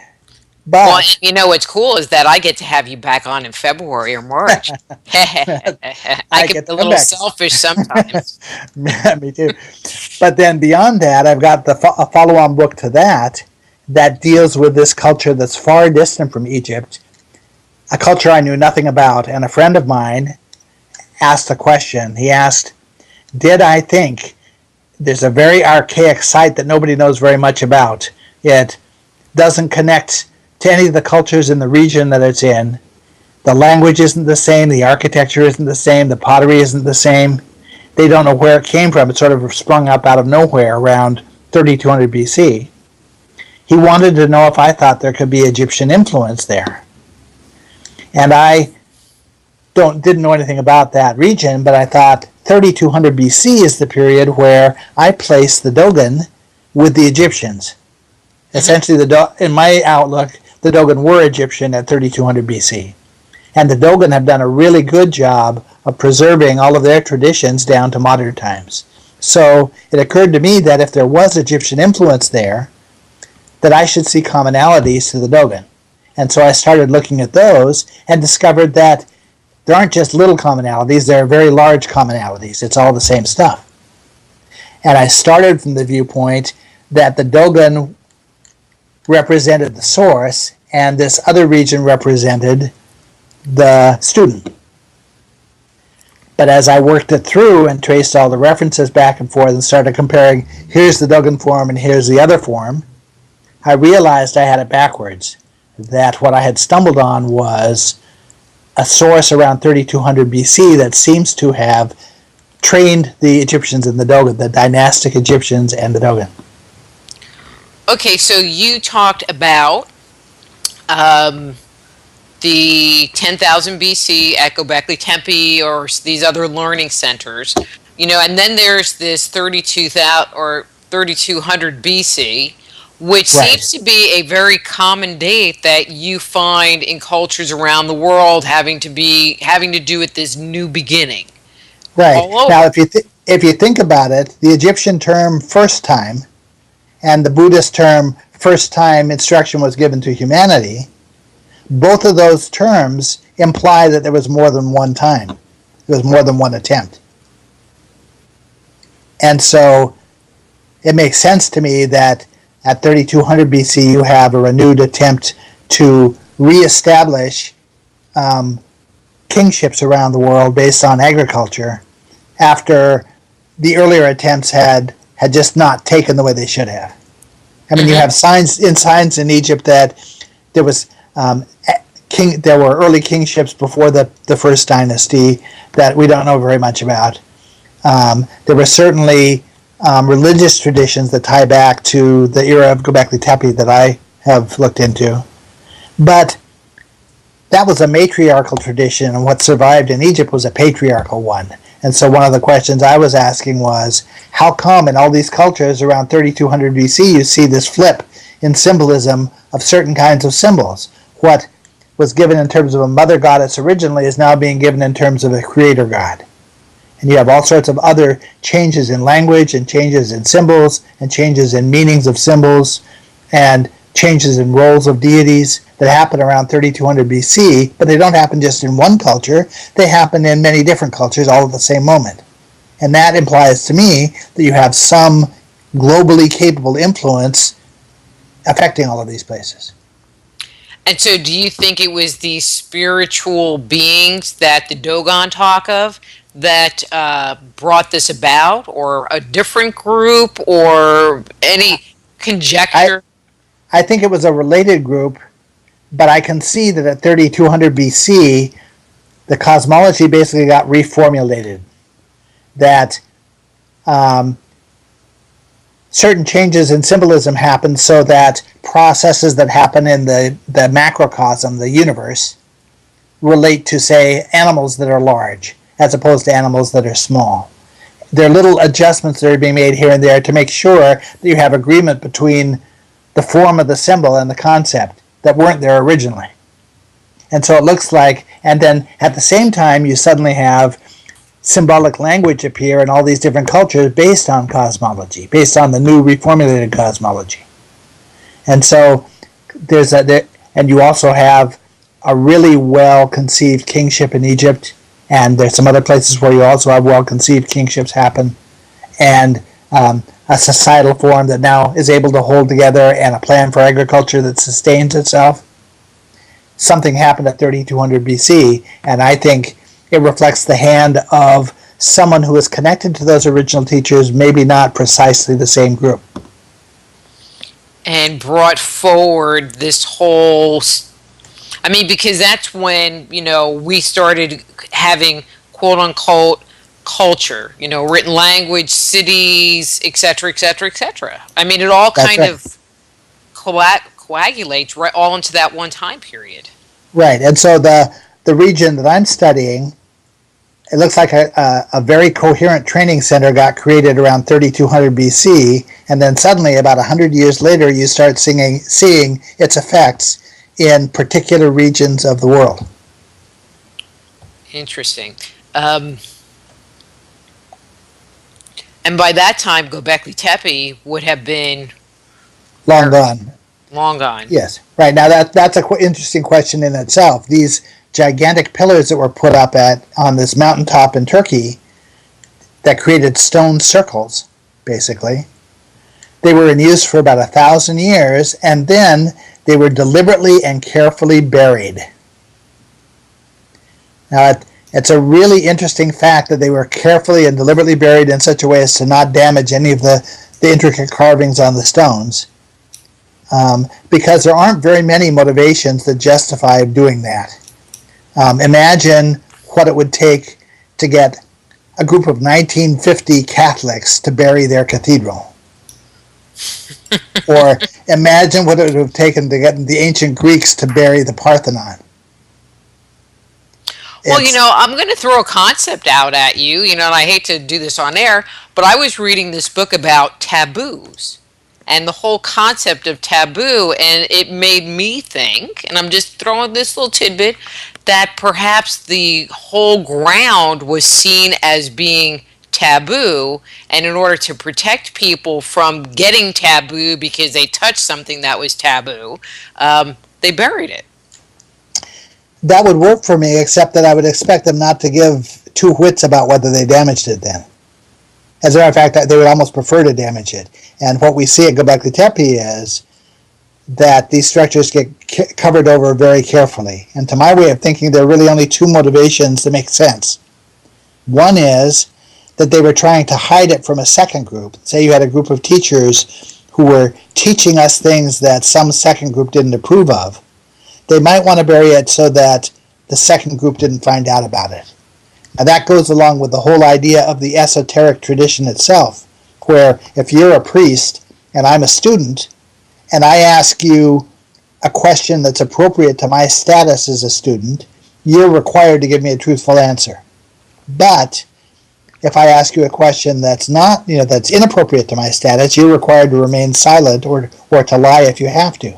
But what's cool is that I get to have you back on in February or March. I can be a little selfish sometimes. Me too. But then beyond that, I've got a follow-on book to that deals with this culture that's far distant from Egypt, a culture I knew nothing about. And a friend of mine asked a question. He asked, did I think there's a very archaic site that nobody knows very much about? It doesn't connect to any of the cultures in the region that it's in. The language isn't the same, the architecture isn't the same, the pottery isn't the same. They don't know where it came from. It sort of sprung up out of nowhere around 3200 BC. He wanted to know if I thought there could be Egyptian influence there. And I didn't know anything about that region, but I thought 3200 BC is the period where I placed the Dogon with the Egyptians. Essentially, in my outlook, the Dogon were Egyptian at 3200 BC. And the Dogon have done a really good job of preserving all of their traditions down to modern times. So it occurred to me that if there was Egyptian influence there, that I should see commonalities to the Dogon. And so I started looking at those and discovered that there aren't just little commonalities, there are very large commonalities. It's all the same stuff. And I started from the viewpoint that the Dogon represented the source and this other region represented the student. But as I worked it through and traced all the references back and forth and started comparing, here's the Dogon form and here's the other form, I realized I had it backwards. That what I had stumbled on was a source around 3200 BC that seems to have trained the Egyptians and the Dogon, the dynastic Egyptians and the Dogon. Okay, so you talked about the 10,000 BC at Göbekli Tepe or these other learning centers, and then there's this 32,000 or 3200 BC, which Right. seems to be a very common date that you find in cultures around the world having to do with this new beginning. Right. All over. Now, if you think about it, the Egyptian term first time and the Buddhist term first time instruction was given to humanity, both of those terms imply that there was more than one time. There was more than one attempt. And so it makes sense to me that at 3200 BC you have a renewed attempt to reestablish kingships around the world based on agriculture after the earlier attempts had just not taken the way they should have. I mean, you have signs in Egypt that there was there were early kingships before the first dynasty that we don't know very much about. There were certainly religious traditions that tie back to the era of Göbekli Tepe that I have looked into. But that was a matriarchal tradition, and what survived in Egypt was a patriarchal one. And so one of the questions I was asking was, how come in all these cultures around 3200 BC you see this flip in symbolism of certain kinds of symbols? What was given in terms of a mother goddess originally is now being given in terms of a creator god. And you have all sorts of other changes in language and changes in symbols and changes in meanings of symbols and changes in roles of deities that happen around 3200 BC, but they don't happen just in one culture. They happen in many different cultures all at the same moment. And that implies to me that you have some globally capable influence affecting all of these places. And so do you think it was these spiritual beings that the Dogon talk of that brought this about, or a different group, or any conjecture? I think it was a related group, but I can see that at 3200 BC, the cosmology basically got reformulated. That certain changes in symbolism happened so that processes that happen in the macrocosm, the universe, relate to, say, animals that are large as opposed to animals that are small. There are little adjustments that are being made here and there to make sure that you have agreement between the form of the symbol and the concept that weren't there originally. And so it looks like, and then at the same time you suddenly have symbolic language appear in all these different cultures based on cosmology, based on the new reformulated cosmology. And so and you also have a really well-conceived kingship in Egypt, and there's some other places where you also have well-conceived kingships happen, and a societal form that now is able to hold together, and a plan for agriculture that sustains itself. Something happened at 3200 BC, and I think it reflects the hand of someone who is connected to those original teachers, maybe not precisely the same group. And brought forward this whole, because that's when, we started having quote-unquote culture, written language, cities, etc., etc., etc. It all kind of coagulates right all into that one time period. Right, and so the region that I'm studying, it looks like a very coherent training center got created around 3200 BC, and then suddenly, about 100 years later, you start seeing its effects in particular regions of the world. Interesting. And by that time, Göbekli Tepe would have been long gone. Long gone. Yes. Right. Now that's an interesting question in itself. These gigantic pillars that were put up on this mountaintop in Turkey that created stone circles, basically, They were in use for about 1,000 years, and then they were deliberately and carefully buried. Now, it's a really interesting fact that they were carefully and deliberately buried in such a way as to not damage any of the intricate carvings on the stones, because there aren't very many motivations that justify doing that. Imagine what it would take to get a group of 1950 Catholics to bury their cathedral. Or imagine what it would have taken to get the ancient Greeks to bury the Parthenon. Well, I'm going to throw a concept out at you, and I hate to do this on air, but I was reading this book about taboos and the whole concept of taboo, and it made me think, and I'm just throwing this little tidbit, that perhaps the whole ground was seen as being taboo, and in order to protect people from getting taboo because they touched something that was taboo, they buried it. That would work for me, except that I would expect them not to give two whits about whether they damaged it then. As a matter of fact, they would almost prefer to damage it. And what we see at Göbekli Tepe is that these structures get covered over very carefully. And to my way of thinking, there are really only two motivations that make sense. One is that they were trying to hide it from a second group. Say you had a group of teachers who were teaching us things that some second group didn't approve of. They might want to bury it so that the second group didn't find out about it. Now that goes along with the whole idea of the esoteric tradition itself, where if you're a priest and I'm a student, and I ask you a question that's appropriate to my status as a student, you're required to give me a truthful answer. But if I ask you a question that's not, that's inappropriate to my status, you're required to remain silent or to lie if you have to.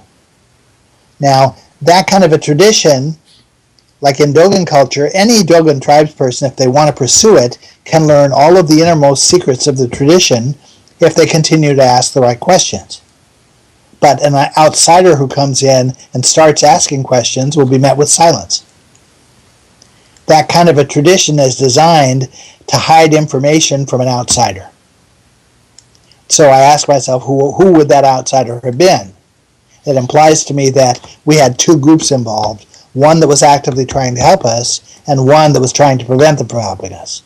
Now, that kind of a tradition, like in Dogon culture, any Dogon tribesperson, if they want to pursue it, can learn all of the innermost secrets of the tradition if they continue to ask the right questions. But an outsider who comes in and starts asking questions will be met with silence. That kind of a tradition is designed to hide information from an outsider. So I ask myself, who would that outsider have been? It implies to me that we had two groups involved, one that was actively trying to help us and one that was trying to prevent them from helping us.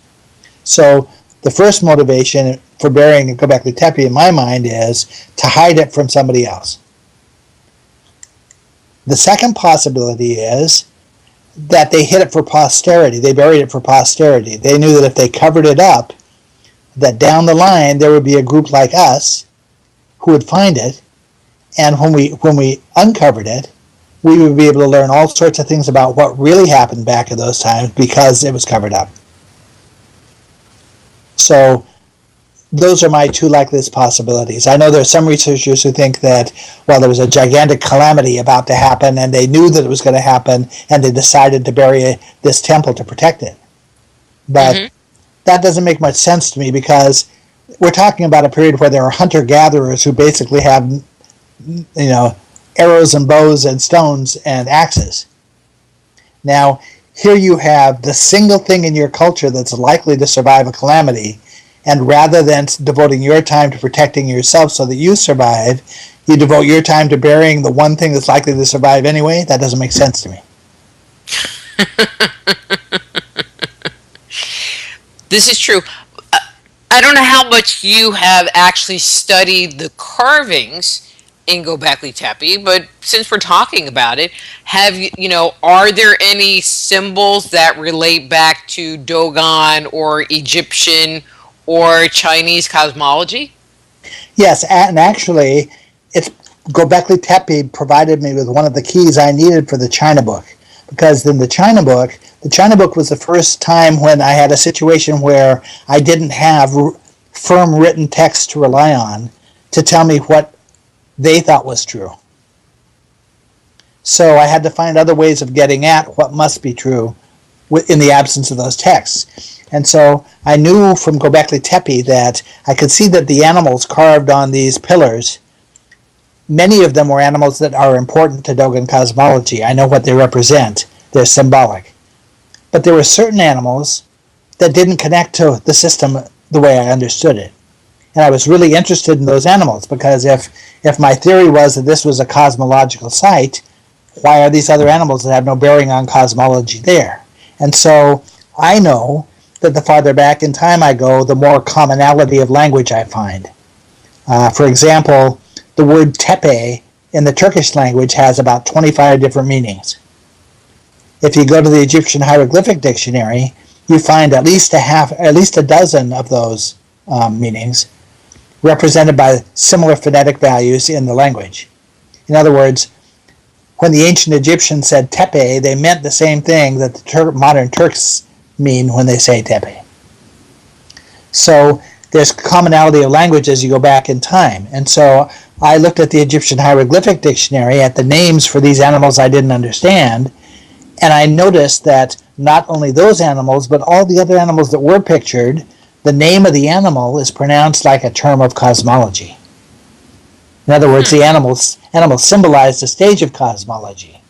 So the first motivation for burying Göbekli Tepe in my mind is to hide it from somebody else. The second possibility is that they hid it for posterity. They buried it for posterity. They knew that if they covered it up, that down the line there would be a group like us who would find it, and when we uncovered it, we would be able to learn all sorts of things about what really happened back in those times because it was covered up. So those are my two likeliest possibilities. I know there are some researchers who think that, well, there was a gigantic calamity about to happen and they knew that it was going to happen and they decided to bury this temple to protect it. But that doesn't make much sense to me because we're talking about a period where there are hunter-gatherers who basically have, arrows and bows and stones and axes. Now, here you have the single thing in your culture that's likely to survive a calamity, and rather than devoting your time to protecting yourself so that you survive, you devote your time to burying the one thing that's likely to survive anyway. That doesn't make sense to me. This is true. I don't know how much you have actually studied the carvings in Göbekli Tepe, but since we're talking about it, are there any symbols that relate back to Dogon or Egyptian or Chinese cosmology? Yes, and actually, Göbekli Tepe provided me with one of the keys I needed for the China book, because in the China book was the first time when I had a situation where I didn't have firm written text to rely on to tell me what they thought was true. So I had to find other ways of getting at what must be true in the absence of those texts. And so I knew from Göbekli Tepe that I could see that the animals carved on these pillars, many of them were animals that are important to Dogon cosmology. I know what they represent. They're symbolic. But there were certain animals that didn't connect to the system the way I understood it. And I was really interested in those animals because if my theory was that this was a cosmological site, why are these other animals that have no bearing on cosmology there? And so I know that the farther back in time I go, the more commonality of language I find. For example, the word tepe in the Turkish language has about 25 different meanings. If you go to the Egyptian hieroglyphic dictionary, you find at least a dozen of those meanings represented by similar phonetic values in the language. In other words, when the ancient Egyptians said tepe, they meant the same thing that the modern Turks mean when they say tepe. So there's commonality of language as you go back in time. And so I looked at the Egyptian hieroglyphic dictionary at the names for these animals I didn't understand, and I noticed that not only those animals, but all the other animals that were pictured, the name of the animal is pronounced like a term of cosmology. In other words, the animals symbolized a stage of cosmology.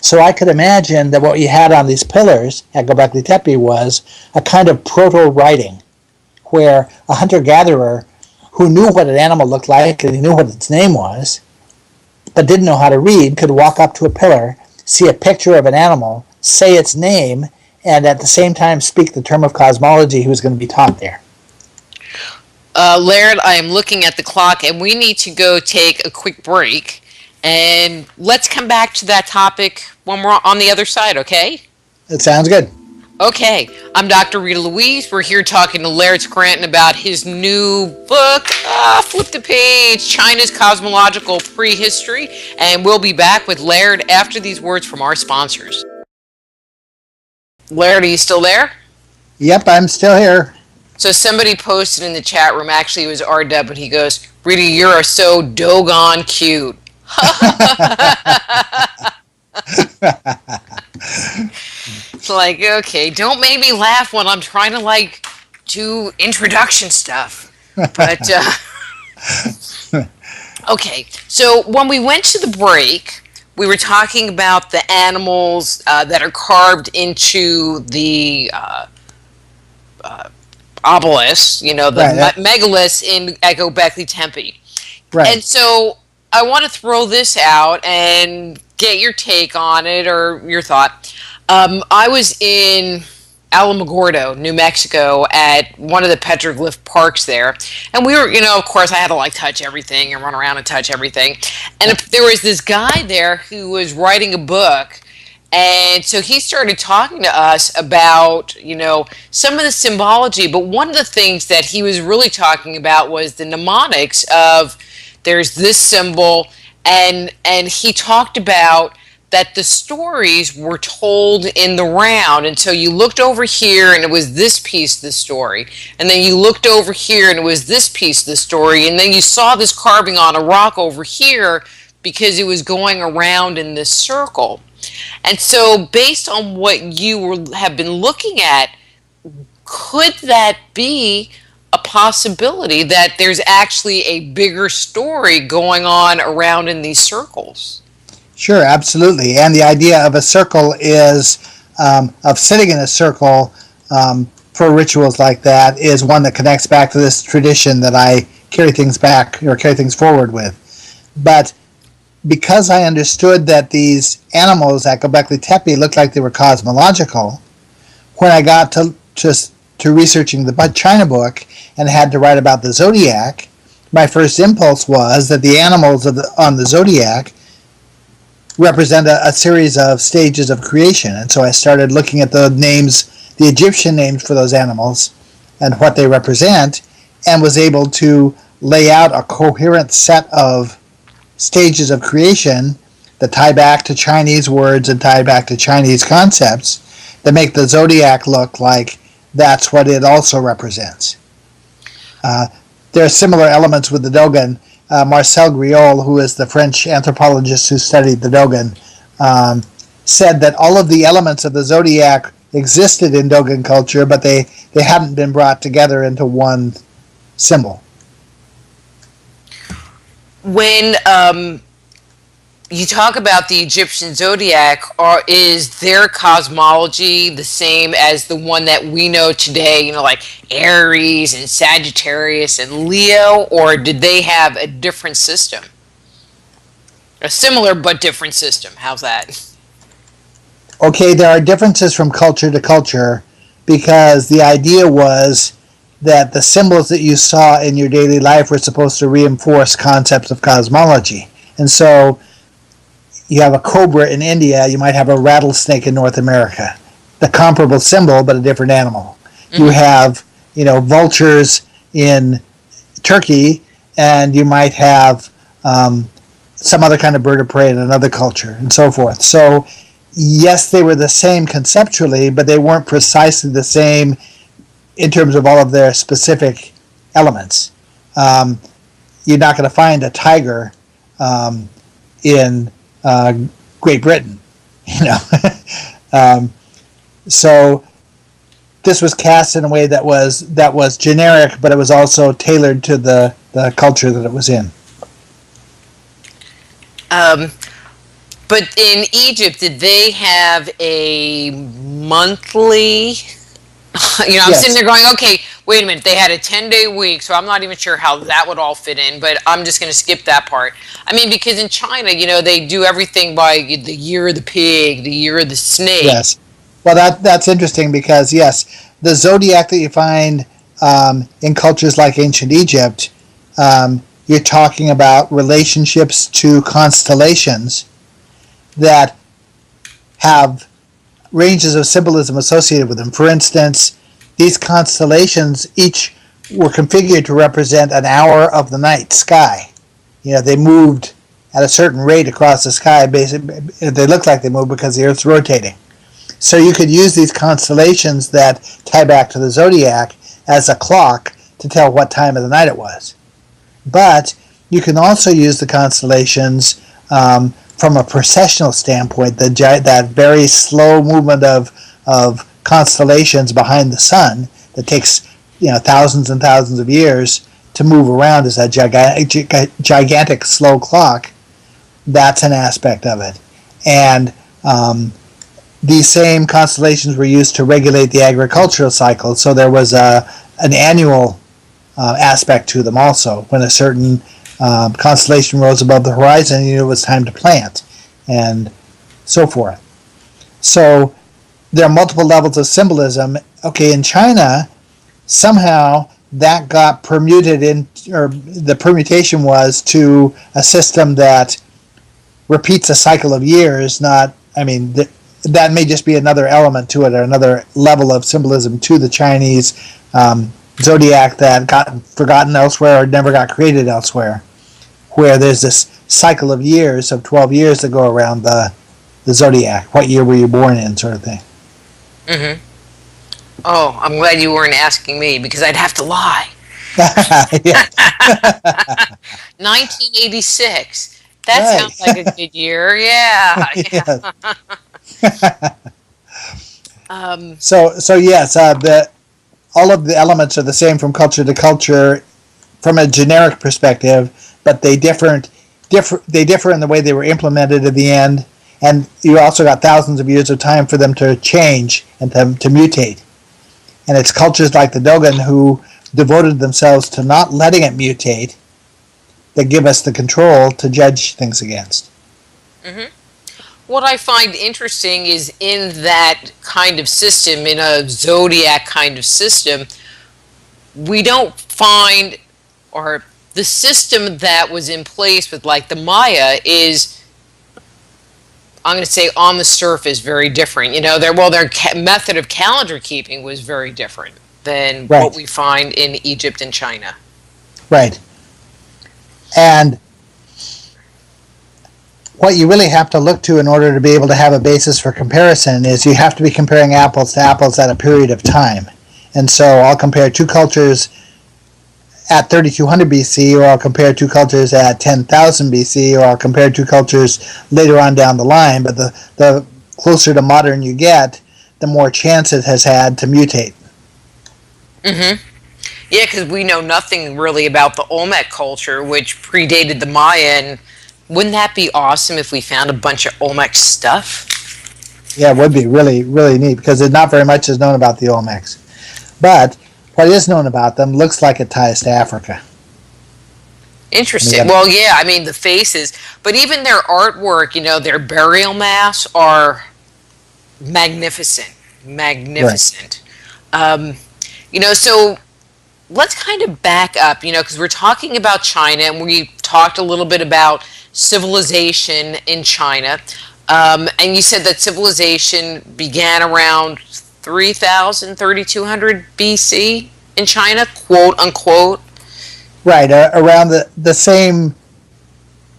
So I could imagine that what you had on these pillars at Göbekli Tepe was a kind of proto-writing, where a hunter-gatherer who knew what an animal looked like and he knew what its name was, but didn't know how to read, could walk up to a pillar, see a picture of an animal, say its name, and at the same time speak the term of cosmology he was going to be taught there. Laird, I am looking at the clock, and we need to go take a quick break. And let's come back to that topic when we're on the other side, okay? It sounds good. Okay, I'm Dr. Rita Louise. We're here talking to Laird Scranton about his new book, flip the page, China's Cosmological Prehistory. And we'll be back with Laird after these words from our sponsors. Laird, are you still there? Yep, I'm still here. So somebody posted in the chat room, actually it was R-Dub, but he goes, Rita, you're so doggone cute. It's like, okay, don't make me laugh when I'm trying to do introduction stuff. But okay, so when we went to the break, we were talking about the animals that are carved into the obelisks, the megaliths at Göbekli Tepe. Right. And so I want to throw this out and get your take on it or your thought. I was in Alamogordo, New Mexico, at one of the petroglyph parks there, and we were, of course, I had to touch everything and run around and touch everything. And there was this guy there who was writing a book. And so he started talking to us about, some of the symbology. But one of the things that he was really talking about was the mnemonics of there's this symbol. And he talked about that the stories were told in the round. And so you looked over here and it was this piece of the story. And then you looked over here and it was this piece of the story. And then you saw this carving on a rock over here because it was going around in this circle. And so based on what you have been looking at, could that be a possibility that there's actually a bigger story going on around in these circles? Sure, absolutely. And the idea of a circle is, of sitting in a circle for rituals like that, is one that connects back to this tradition that I carry things forward with. But because I understood that these animals at Göbekli Tepe looked like they were cosmological, when I got to researching the China book and had to write about the zodiac, my first impulse was that the animals on the zodiac represent a series of stages of creation. And so I started looking at the Egyptian names for those animals and what they represent, and was able to lay out a coherent set of stages of creation that tie back to Chinese words and tie back to Chinese concepts that make the zodiac look like that's what it also represents. There are similar elements with the Dogon. Marcel Griol, who is the French anthropologist who studied the Dogon, said that all of the elements of the zodiac existed in Dogon culture, but they hadn't been brought together into one symbol. When you talk about the Egyptian zodiac, or is their cosmology the same as the one that we know today, like Aries and Sagittarius and Leo, or did they have a different system? A similar but different system. How's that? Okay, there are differences from culture to culture because the idea was that the symbols that you saw in your daily life were supposed to reinforce concepts of cosmology. And so you have a cobra in India, you might have a rattlesnake in North America. The comparable symbol, but a different animal. Mm-hmm. You have, vultures in Turkey, and you might have some other kind of bird of prey in another culture, and so forth. So, yes, they were the same conceptually, but they weren't precisely the same in terms of all of their specific elements. You're not going to find a tiger in Great Britain, so this was cast in a way that was generic, but it was also tailored to the culture that it was in. But in Egypt, did they have a monthly? I'm Yes. sitting there going, okay, wait a minute. They had a 10-day week, so I'm not even sure how that would all fit in, but I'm just going to skip that part. I mean, because in China, they do everything by the year of the pig, the year of the snake. Yes. Well, that's interesting because, yes, the zodiac that you find in cultures like ancient Egypt, you're talking about relationships to constellations that have ranges of symbolism associated with them. For instance, these constellations each were configured to represent an hour of the night sky. They moved at a certain rate across the sky. Basically, they look like they move because the Earth's rotating. So you could use these constellations that tie back to the zodiac as a clock to tell what time of the night it was. But you can also use the constellations from a processional standpoint, that very slow movement of constellations behind the sun that takes thousands and thousands of years to move around as that gigantic slow clock. That's an aspect of it. And these same constellations were used to regulate the agricultural cycle, so there was an annual aspect to them also. When a certain constellation rose above the horizon, it was time to plant, and so forth. So there are multiple levels of symbolism. Okay, in China, somehow that got permuted or the permutation was to a system that repeats a cycle of years. That may just be another element to it, or another level of symbolism to the Chinese zodiac that got forgotten elsewhere or never got created elsewhere, where there's this cycle of years, of 12 years that go around the zodiac. What year were you born in, sort of thing. Mm-hmm. Oh, I'm glad you weren't asking me, because I'd have to lie. 1986. That Right. sounds like a good year. Yeah. So yes, all of the elements are the same from culture to culture, from a generic perspective, but they differ in the way they were implemented at the end, and you also got thousands of years of time for them to change and to mutate. And it's cultures like the Dogon who devoted themselves to not letting it mutate that give us the control to judge things against. Mm-hmm. What I find interesting is in that kind of system, in a zodiac kind of system, we don't find, or the system that was in place with like the Maya is, I'm going to say, on the surface very different. Their method of calendar keeping was very different than Right. what we find in Egypt and China. Right. And what you really have to look to in order to be able to have a basis for comparison is you have to be comparing apples to apples at a period of time. And so I'll compare two cultures at 3200 BC, or I'll compare two cultures at 10,000 BC, or I'll compare two cultures later on down the line. But the closer to modern you get, the more chance it has had to mutate. Mm-hmm. Yeah, because we know nothing really about the Olmec culture, which predated the Maya and Wouldn't that be awesome if we found a bunch of Olmec stuff? Yeah, it would be really, really neat because not very much is known about the Olmecs. But what is known about them looks like it ties to Africa. Interesting. Well, yeah, I mean, the faces, but even their artwork, their burial mass are magnificent. Magnificent. Right. So let's kind of back up, because we're talking about China, and we talked a little bit about civilization in China. And you said that civilization began around 3,000, 3,200 BC in China, quote unquote. Right, around the same,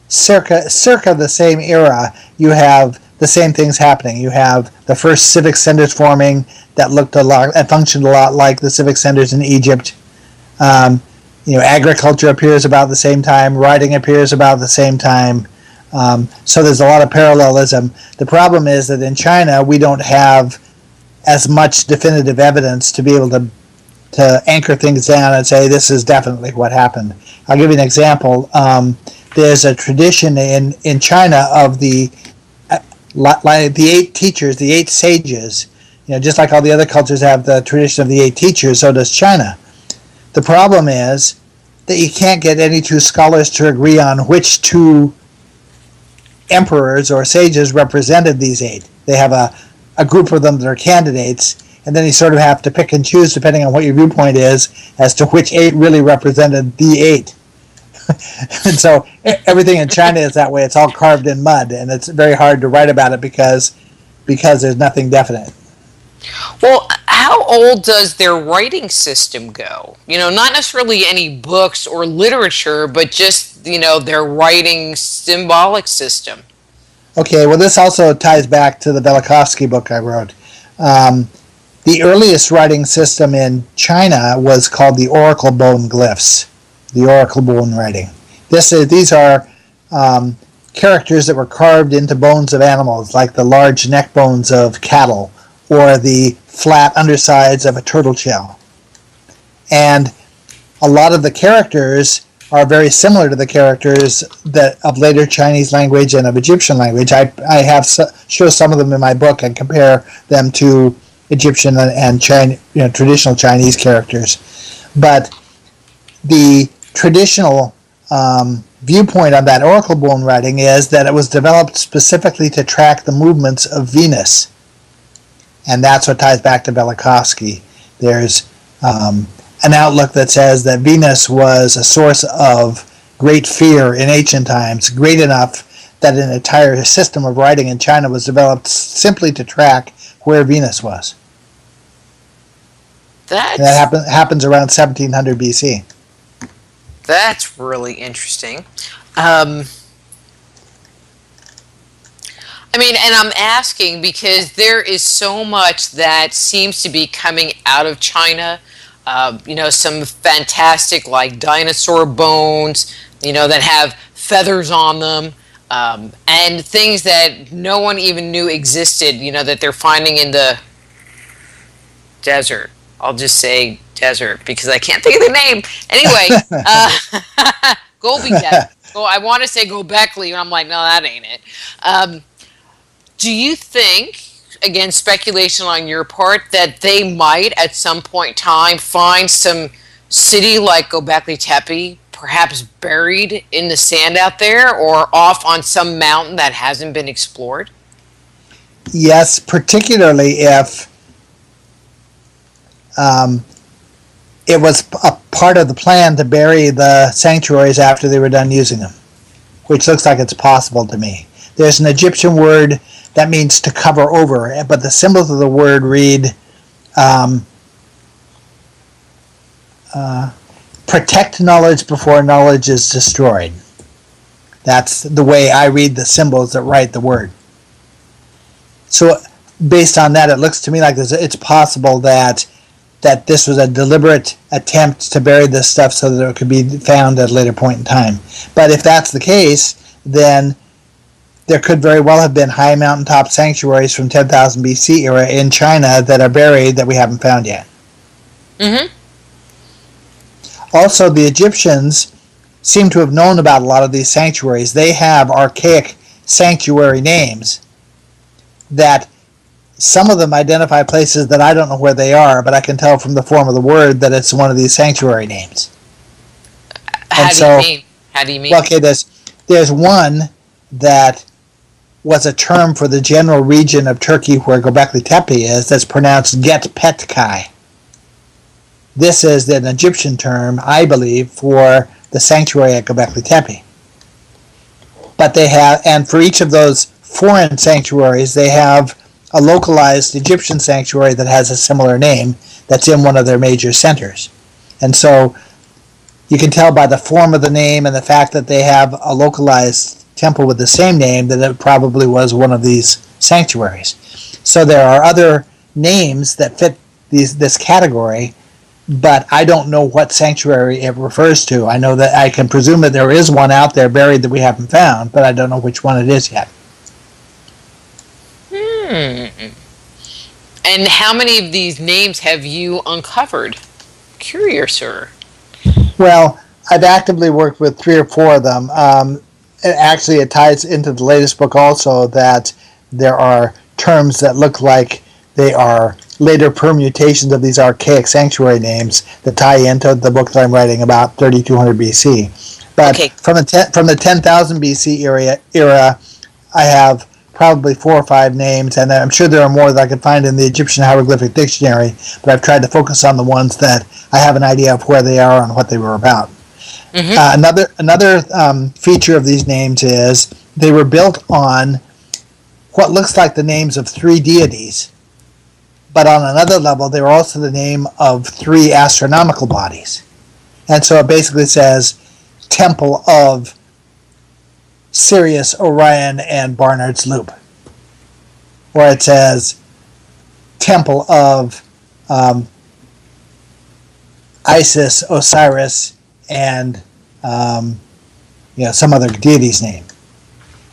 circa the same era, you have the same things happening. You have the first civic centers forming that looked a lot and functioned a lot like the civic centers in Egypt. Agriculture appears about the same time. Writing appears about the same time. So there's a lot of parallelism. The problem is that in China, we don't have as much definitive evidence to be able to anchor things down and say this is definitely what happened. I'll give you an example. There's a tradition in China of the 8 teachers, the 8 sages. Just like all the other cultures have the tradition of the 8 teachers, so does China. The problem is that you can't get any 2 scholars to agree on which 2 emperors or sages represented these 8. They have a group of them that are candidates, and then you sort of have to pick and choose depending on what your viewpoint is as to which 8 really represented the 8. And so everything in China is that way. It's all carved in mud, and it's very hard to write about it because there's nothing definite. Well, how old does their writing system go? Not necessarily any books or literature, but just, their writing symbolic system. Okay, well, this also ties back to the Velikovsky book I wrote. The earliest writing system in China was called the oracle bone glyphs, the oracle bone writing. These are characters that were carved into bones of animals, like the large neck bones of cattle or the flat undersides of a turtle shell. And a lot of the characters are very similar to the characters of later Chinese language and of Egyptian language. I show some of them in my book and compare them to Egyptian and traditional Chinese characters. But the traditional viewpoint on that oracle bone writing is that it was developed specifically to track the movements of Venus. And that's what ties back to Velikovsky. There's an outlook that says that Venus was a source of great fear in ancient times, great enough that an entire system of writing in China was developed simply to track where Venus was. And that happens around 1700 BC. That's really interesting. And I'm asking because there is so much that seems to be coming out of China. Some fantastic like dinosaur bones, that have feathers on them, and things that no one even knew existed, that they're finding in the desert. I'll just say desert because I can't think of the name. Anyway, Gobi Desert. I want to say Gobekli, and I'm like, no, that ain't it. Do you think, again, speculation on your part, that they might at some point in time find some city like Gobekli Tepe perhaps buried in the sand out there or off on some mountain that hasn't been explored? Yes, particularly if it was a part of the plan to bury the sanctuaries after they were done using them, which looks like it's possible to me. There's an Egyptian word that means to cover over, but the symbols of the word read protect knowledge before knowledge is destroyed. That's the way I read the symbols that write the word. So based on that, it looks to me like it's possible that this was a deliberate attempt to bury this stuff so that it could be found at a later point in time. But if that's the case, then there could very well have been high mountaintop sanctuaries from 10,000 BC era in China that are buried that we haven't found yet. Mm-hmm. Also, the Egyptians seem to have known about a lot of these sanctuaries. They have archaic sanctuary names that some of them identify places that I don't know where they are, but I can tell from the form of the word that it's one of these sanctuary names. How do you mean? How do you mean? Well, okay, there's one that was a term for the general region of Turkey where Göbekli Tepe is that's pronounced Get Petkai. This is an Egyptian term, I believe, for the sanctuary at Göbekli Tepe. But they have, and for each of those foreign sanctuaries, they have a localized Egyptian sanctuary that has a similar name that's in one of their major centers. And so you can tell by the form of the name and the fact that they have a localized temple with the same name that it probably was one of these sanctuaries. So there are other names that fit this category, but I don't know what sanctuary it refers to. I know that I can presume that there is one out there buried that we haven't found, but I don't know which one it is yet. And how many of these names have you uncovered? Curious, sir. Well, I've actively worked with 3 or 4 of them. Actually, it ties into the latest book also that there are terms that look like they are later permutations of these archaic sanctuary names that tie into the book that I'm writing about 3200 BC. But okay, from the 10,000 BC era, I have probably 4 or 5 names, and I'm sure there are more that I could find in the Egyptian Hieroglyphic Dictionary, but I've tried to focus on the ones that I have an idea of where they are and what they were about. Another feature of these names is they were built on what looks like the names of 3 deities, but on another level, they were also the name of 3 astronomical bodies. And so it basically says Temple of Sirius, Orion, and Barnard's Loop. Or it says Temple of Isis, Osiris, and some other deity's name.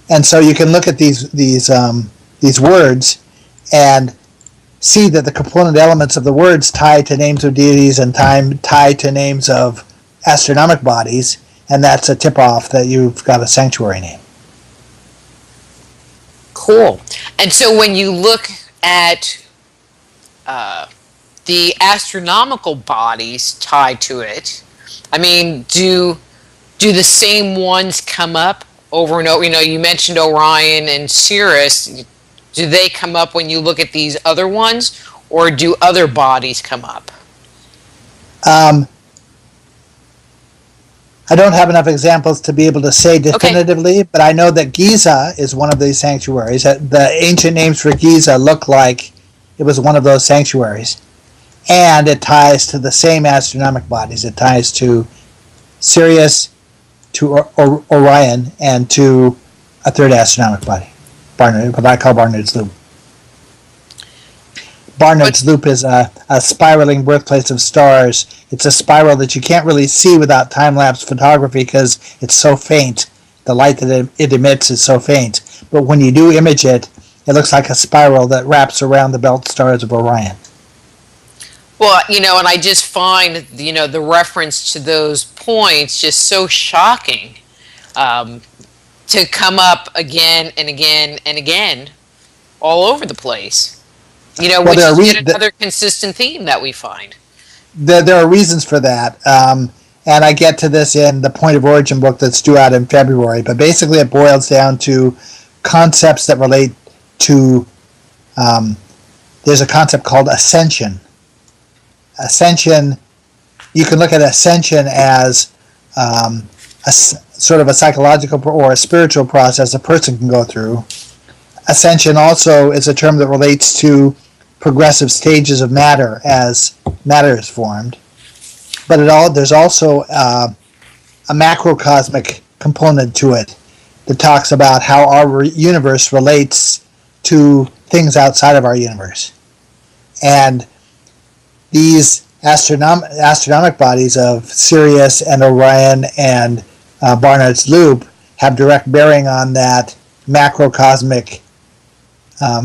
And so you can look at these words and see that the component elements of the words tie to names of deities and tie to names of astronomic bodies, and that's a tip-off that you've got a sanctuary name. Cool. And so when you look at the astronomical bodies tied to it, I mean, do the same ones come up over and over? You know, you mentioned Orion and Sirius. Do they come up when you look at these other ones, or do other bodies come up? I don't have enough examples to be able to say definitively, but I know that Giza is one of these sanctuaries. The ancient names for Giza look like it was one of those sanctuaries. And it ties to the same astronomic bodies. It ties to Sirius, to Orion, and to a 3rd astronomic body, what I call Barnard's Loop. Barnard's Loop is a spiraling birthplace of stars. It's a spiral that you can't really see without time-lapse photography because it's so faint. The light that it emits is so faint. But when you do image it, it looks like a spiral that wraps around the belt stars of Orion. Well, and I just find, the reference to those points just so shocking to come up again and again and again all over the place. Which is yet another consistent theme that we find. There are reasons for that. And I get to this in the Point of Origin book that's due out in February. But basically it boils down to concepts that relate to, there's a concept called ascension. Ascension, you can look at ascension as sort of a psychological or a spiritual process a person can go through. Ascension also is a term that relates to progressive stages of matter as matter is formed. But there's also a macrocosmic component to it that talks about how our universe relates to things outside of our universe. And these astronomic bodies of Sirius and Orion and Barnard's Loop have direct bearing on that macrocosmic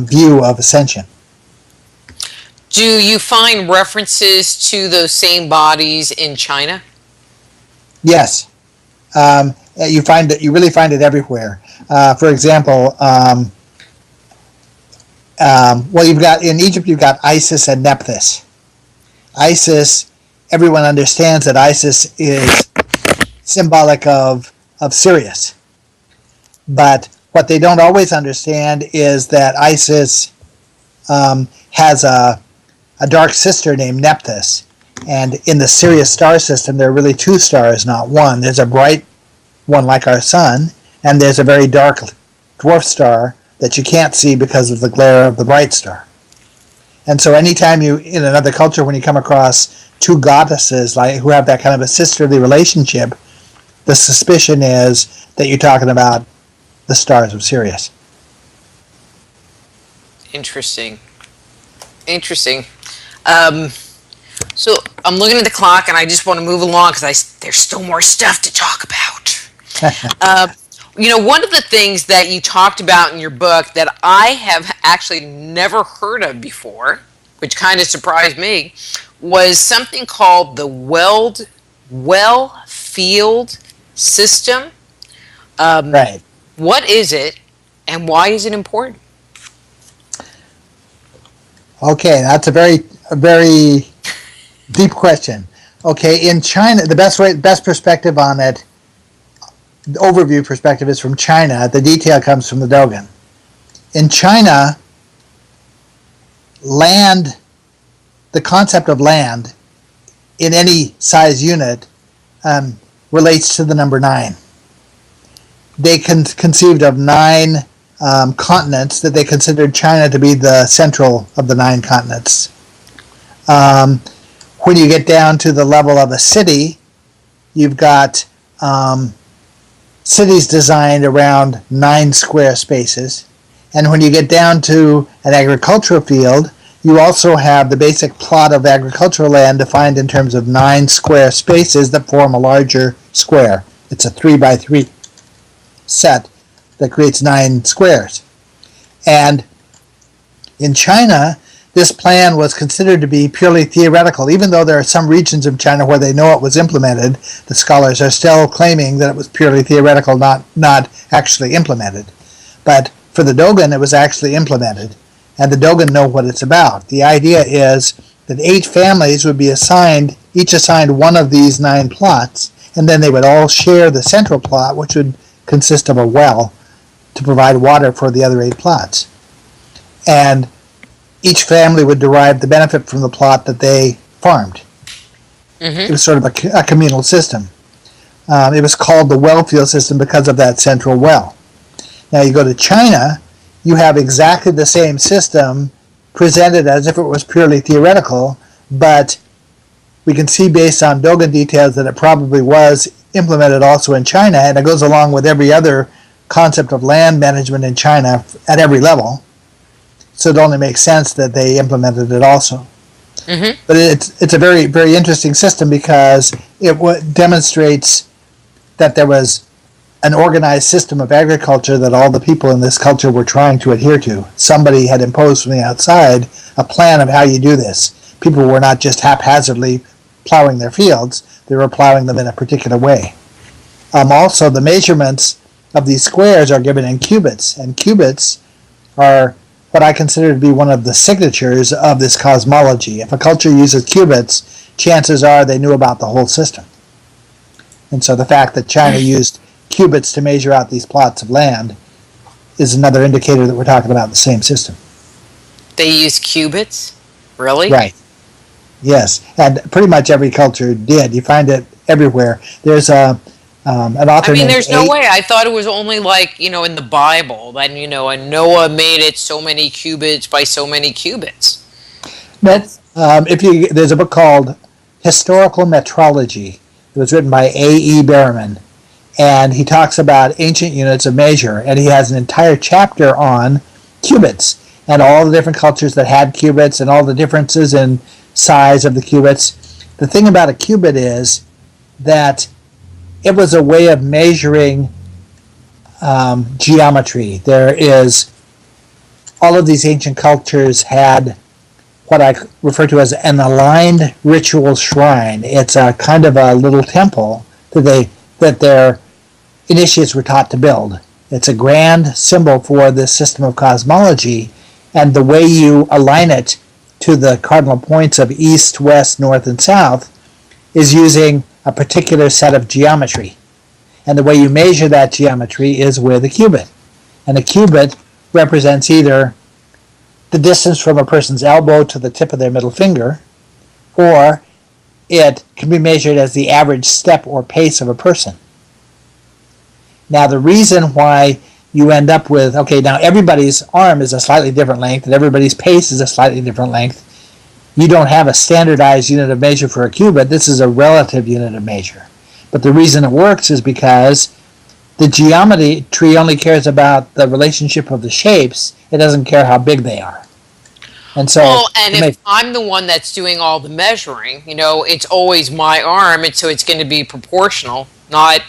view of ascension. Do you find references to those same bodies in China? Yes. You really find it everywhere. For example, you've got in Egypt, you've got Isis and Nephthys. Isis, everyone understands that Isis is symbolic of Sirius. But what they don't always understand is that Isis has a dark sister named Nephthys. And in the Sirius star system, there are really two stars, not one. There's a bright one like our sun, and there's a very dark dwarf star that you can't see because of the glare of the bright star. And so anytime in another culture, when you come across two goddesses who have that kind of a sisterly relationship, the suspicion is that you're talking about the stars of Sirius. Interesting. So I'm looking at the clock, and I just want to move along because there's still more stuff to talk about. One of the things that you talked about in your book that I have actually never heard of before, which kind of surprised me, was something called the well field system. Right. What is it, and why is it important? Okay, that's a very deep question. Okay, in China, the best perspective on it, the overview perspective is from China. The detail comes from the Dogon. In China, land, the concept of land in any size unit relates to the number 9. They conceived of 9 continents that they considered China to be the central of the 9 continents. When you get down to the level of a city, you've got cities designed around 9 square spaces. And when you get down to an agricultural field, you also have the basic plot of agricultural land defined in terms of 9 square spaces that form a larger square. It's a 3 by 3 set that creates 9 squares. And in China, this plan was considered to be purely theoretical. Even though there are some regions of China where they know it was implemented, the scholars are still claiming that it was purely theoretical, not actually implemented. But for the Dogon, it was actually implemented, and the Dogon know what it's about. The idea is that 8 families would be each assigned one of these 9 plots, and then they would all share the central plot, which would consist of a well to provide water for the other 8 plots. And each family would derive the benefit from the plot that they farmed. Mm-hmm. It was sort of a communal system. It was called the well field system because of that central well. Now you go to China, you have exactly the same system presented as if it was purely theoretical, but we can see based on Dogon details that it probably was implemented also in China, and it goes along with every other concept of land management in China at every level. So it only makes sense that they implemented it also. Mm-hmm. But it's a very, very interesting system because it demonstrates that there was an organized system of agriculture that all the people in this culture were trying to adhere to. Somebody had imposed from the outside a plan of how you do this. People were not just haphazardly plowing their fields, they were plowing them in a particular way. Also, the measurements of these squares are given in cubits, and cubits are what I consider to be one of the signatures of this cosmology. If a culture uses cubits, chances are they knew about the whole system. And so the fact that China used cubits to measure out these plots of land is another indicator that we're talking about the same system. They use cubits? Really? Right. Yes, and pretty much every culture did. You find it everywhere. There's an author. I mean, there's no way. I thought it was only in the Bible, and and Noah made it so many cubits by so many cubits. No, there's a book called Historical Metrology. It was written by A.E. Berriman, and he talks about ancient units of measure, and he has an entire chapter on cubits and all the different cultures that had cubits and all the differences in size of the cubits. The thing about a cubit is that it was a way of measuring geometry. All of these ancient cultures had what I refer to as an aligned ritual shrine. It's a kind of a little temple that their initiates were taught to build. It's a grand symbol for this system of cosmology, and the way you align it to the cardinal points of east, west, north, and south is using a particular set of geometry. And the way you measure that geometry is with a cubit. And a cubit represents either the distance from a person's elbow to the tip of their middle finger, or it can be measured as the average step or pace of a person. Now, the reason why you end up with, okay, now everybody's arm is a slightly different length and everybody's pace is a slightly different length. You don't have a standardized unit of measure for a cubit. This is a relative unit of measure. But the reason it works is because the geometry only cares about the relationship of the shapes. It doesn't care how big they are. And so, well, and if I'm the one that's doing all the measuring, it's always my arm, and so it's going to be proportional, not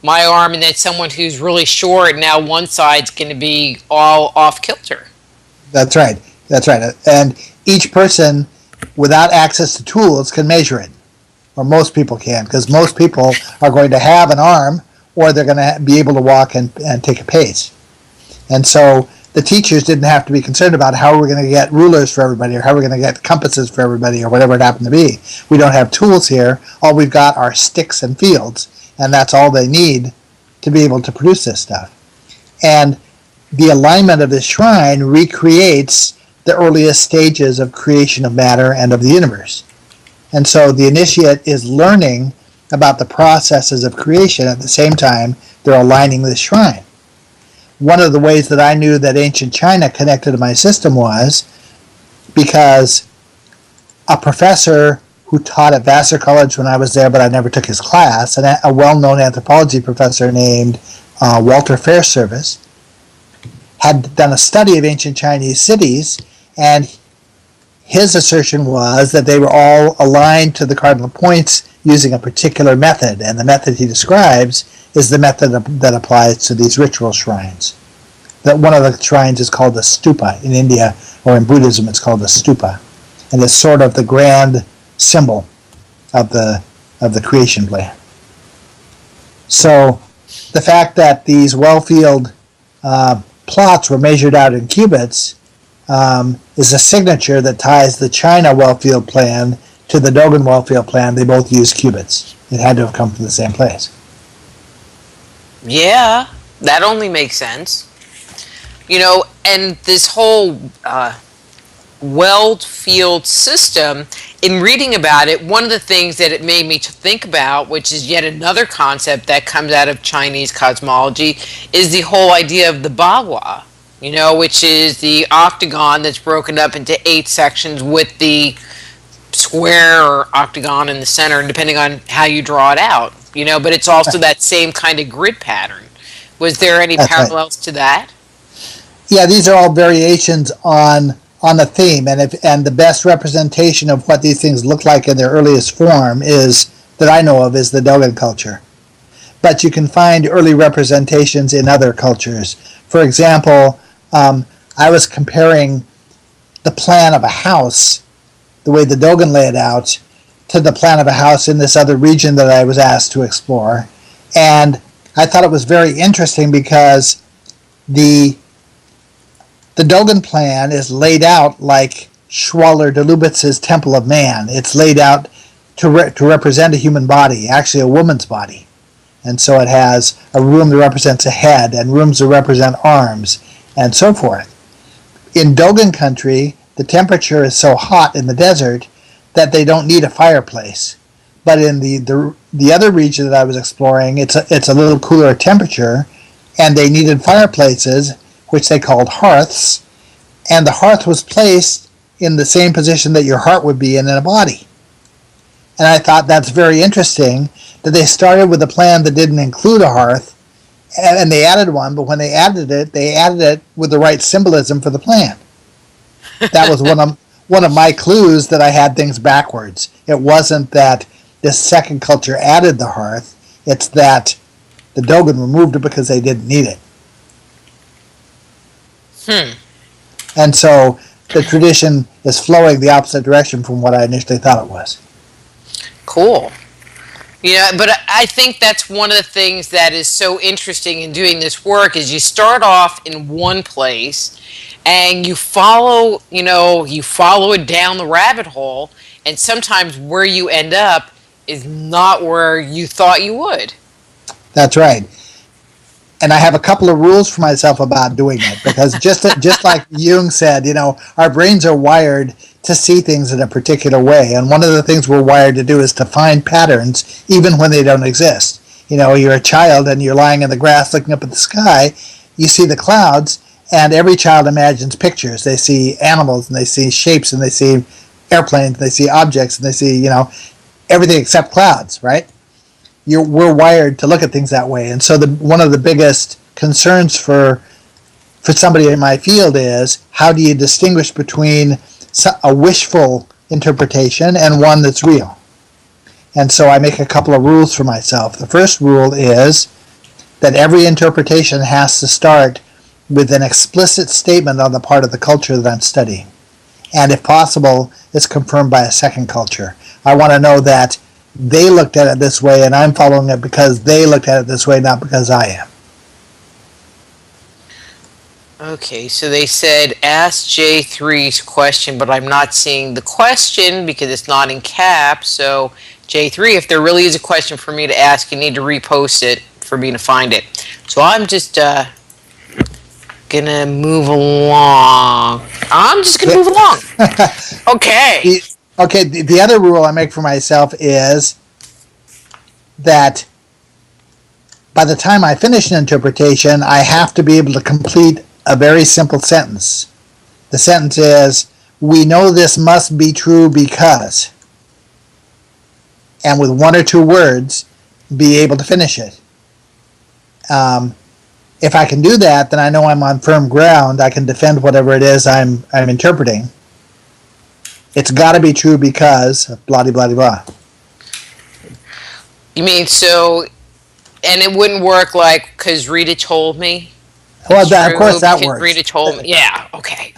my arm and then someone who's really short. Now one side's going to be all off kilter. That's right. And each person without access to tools can measure it. Or most people can, because most people are going to have an arm, or they're going to be able to walk and take a pace. And so the teachers didn't have to be concerned about how we're going to get rulers for everybody, or how we're going to get compasses for everybody, or whatever it happened to be. We don't have tools here. All we've got are sticks and fields, and that's all they need to be able to produce this stuff. And the alignment of this shrine recreates the earliest stages of creation of matter and of the universe. And so the initiate is learning about the processes of creation at the same time they're aligning this shrine. One of the ways that I knew that ancient China connected to my system was because a professor who taught at Vassar College when I was there, but I never took his class, and a well-known anthropology professor named Walter Fairservice, had done a study of ancient Chinese cities, and his assertion was that they were all aligned to the cardinal points using a particular method, and the method he describes is the method that applies to these ritual shrines. That one of the shrines is called the stupa in India, or in Buddhism it's called the stupa, and it's sort of the grand symbol of the creation plan. So the fact that these well-field plots were measured out in cubits is a signature that ties the China well-field plan to the Dogon well-field plan. They both use cubits. It had to have come from the same place. Yeah, that only makes sense. And this whole weld field system, in reading about it, one of the things that it made me to think about, which is yet another concept that comes out of Chinese cosmology, is the whole idea of the bagua, which is the octagon that's broken up into 8 sections with the square or octagon in the center, depending on how you draw it out, but it's also that same kind of grid pattern. Was there any parallels to that? Yeah, these are all variations on a theme, and the best representation of what these things look like in their earliest form that I know of is the Dogon culture. But you can find early representations in other cultures. For example, I was comparing the plan of a house, the way the Dogon lay it out, to the plan of a house in this other region that I was asked to explore. And I thought it was very interesting because the Dogon plan is laid out like Schwaller de Lubitz's Temple of Man. It's laid out to represent a human body, actually a woman's body. And so it has a room that represents a head and rooms that represent arms and so forth. In Dogon country, the temperature is so hot in the desert that they don't need a fireplace. But in the other region that I was exploring, it's a little cooler temperature, and they needed fireplaces, which they called hearths, and the hearth was placed in the same position that your heart would be in a body. And I thought that's very interesting that they started with a plan that didn't include a hearth, and they added one, but when they added it with the right symbolism for the plan. That was one of my clues that I had things backwards. It wasn't that this second culture added the hearth, it's that the Dogon removed it because they didn't need it. And so the tradition is flowing the opposite direction from what I initially thought it was. Cool. Yeah, but I think that's one of the things that is so interesting in doing this work is you start off in one place and you follow it down the rabbit hole, and sometimes where you end up is not where you thought you would. That's right. And I have a couple of rules for myself about doing it because just like Jung said, our brains are wired to see things in a particular way. And one of the things we're wired to do is to find patterns even when they don't exist. You're a child and you're lying in the grass looking up at the sky, you see the clouds, and every child imagines pictures. They see animals and they see shapes and they see airplanes and they see objects and they see, everything except clouds, right? We're wired to look at things that way. And so one of the biggest concerns for somebody in my field is how do you distinguish between a wishful interpretation and one that's real? And so I make a couple of rules for myself. The first rule is that every interpretation has to start with an explicit statement on the part of the culture that I'm studying. And if possible, it's confirmed by a second culture. I want to know that they looked at it this way and I'm following it because they looked at it this way, not because I am. Okay, so they said ask J3's question, but I'm not seeing the question because it's not in caps. So J3, if there really is a question for me to ask, you need to repost it for me to find it. So I'm just gonna move along. Okay. Okay, the other rule I make for myself is that by the time I finish an interpretation, I have to be able to complete a very simple sentence. The sentence is, we know this must be true because, and with one or two words, be able to finish it. If I can do that, then I know I'm on firm ground. I can defend whatever it is I'm interpreting. It's got to be true because blah, blah, blah, blah. You mean so, and it wouldn't work like, because Rita told me? Well, of course that works. Rita told me. Yeah, okay.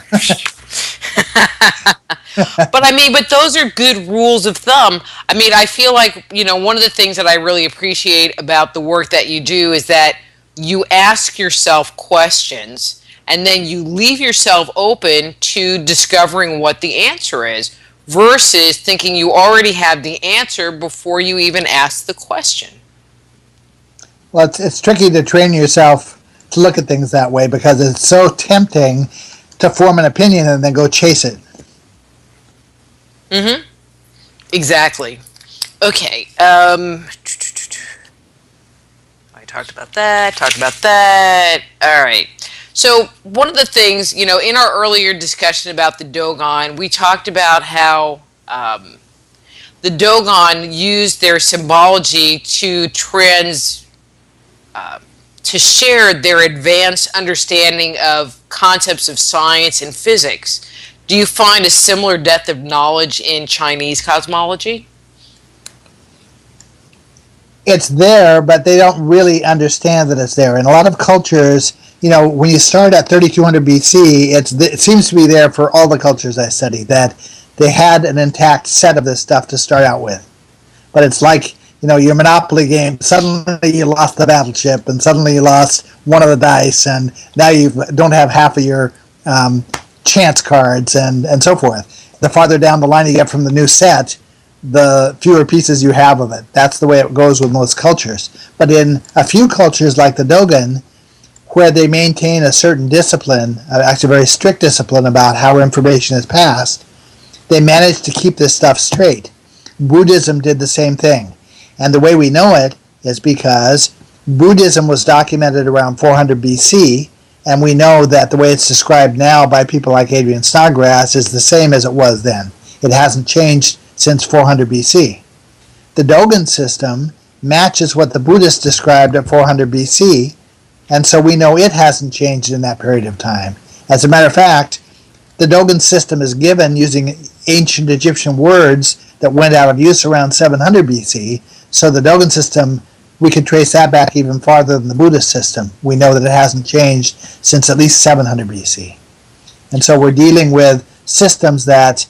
But those are good rules of thumb. I feel like, one of the things that I really appreciate about the work that you do is that you ask yourself questions and then you leave yourself open to discovering what the answer is versus thinking you already have the answer before you even ask the question. Well, it's tricky to train yourself to look at things that way because it's so tempting to form an opinion and then go chase it. Mm-hmm. Exactly. Okay. I talked about that. All right. So one of the things, in our earlier discussion about the Dogon, we talked about how the Dogon used their symbology to share their advanced understanding of concepts of science and physics. Do you find a similar depth of knowledge in Chinese cosmology? It's there, but they don't really understand that it's there. In a lot of cultures, when you start at 3200 BC, it seems to be there for all the cultures I study, that they had an intact set of this stuff to start out with. But it's like, your Monopoly game, suddenly you lost the battleship, and suddenly you lost one of the dice, and now you don't have half of your chance cards, and so forth. The farther down the line you get from the new set, the fewer pieces you have of it. That's the way it goes with most cultures. But in a few cultures like the Dogon, where they maintain a certain discipline, actually a very strict discipline about how information is passed, they manage to keep this stuff straight. Buddhism did the same thing. And the way we know it is because Buddhism was documented around 400 BC, and we know that the way it's described now by people like Adrian Snodgrass is the same as it was then. It hasn't changed since 400 BC. The Dogon system matches what the Buddhists described at 400 BC, and so we know it hasn't changed in that period of time. As a matter of fact, the Dogon system is given using ancient Egyptian words that went out of use around 700 BC, so the Dogon system, we can trace that back even farther than the Buddhist system. We know that it hasn't changed since at least 700 BC. And so we're dealing with systems that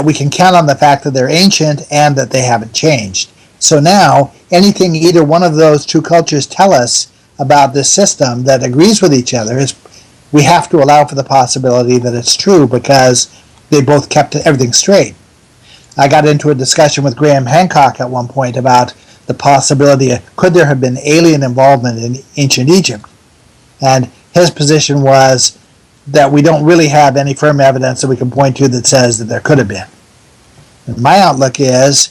we can count on the fact that they're ancient and that they haven't changed. So now, anything either one of those two cultures tell us about this system that agrees with each other, is we have to allow for the possibility that it's true because they both kept everything straight. I got into a discussion with Graham Hancock at one point about the possibility of could there have been alien involvement in ancient Egypt. And his position was that we don't really have any firm evidence that we can point to that says that there could have been. And my outlook is,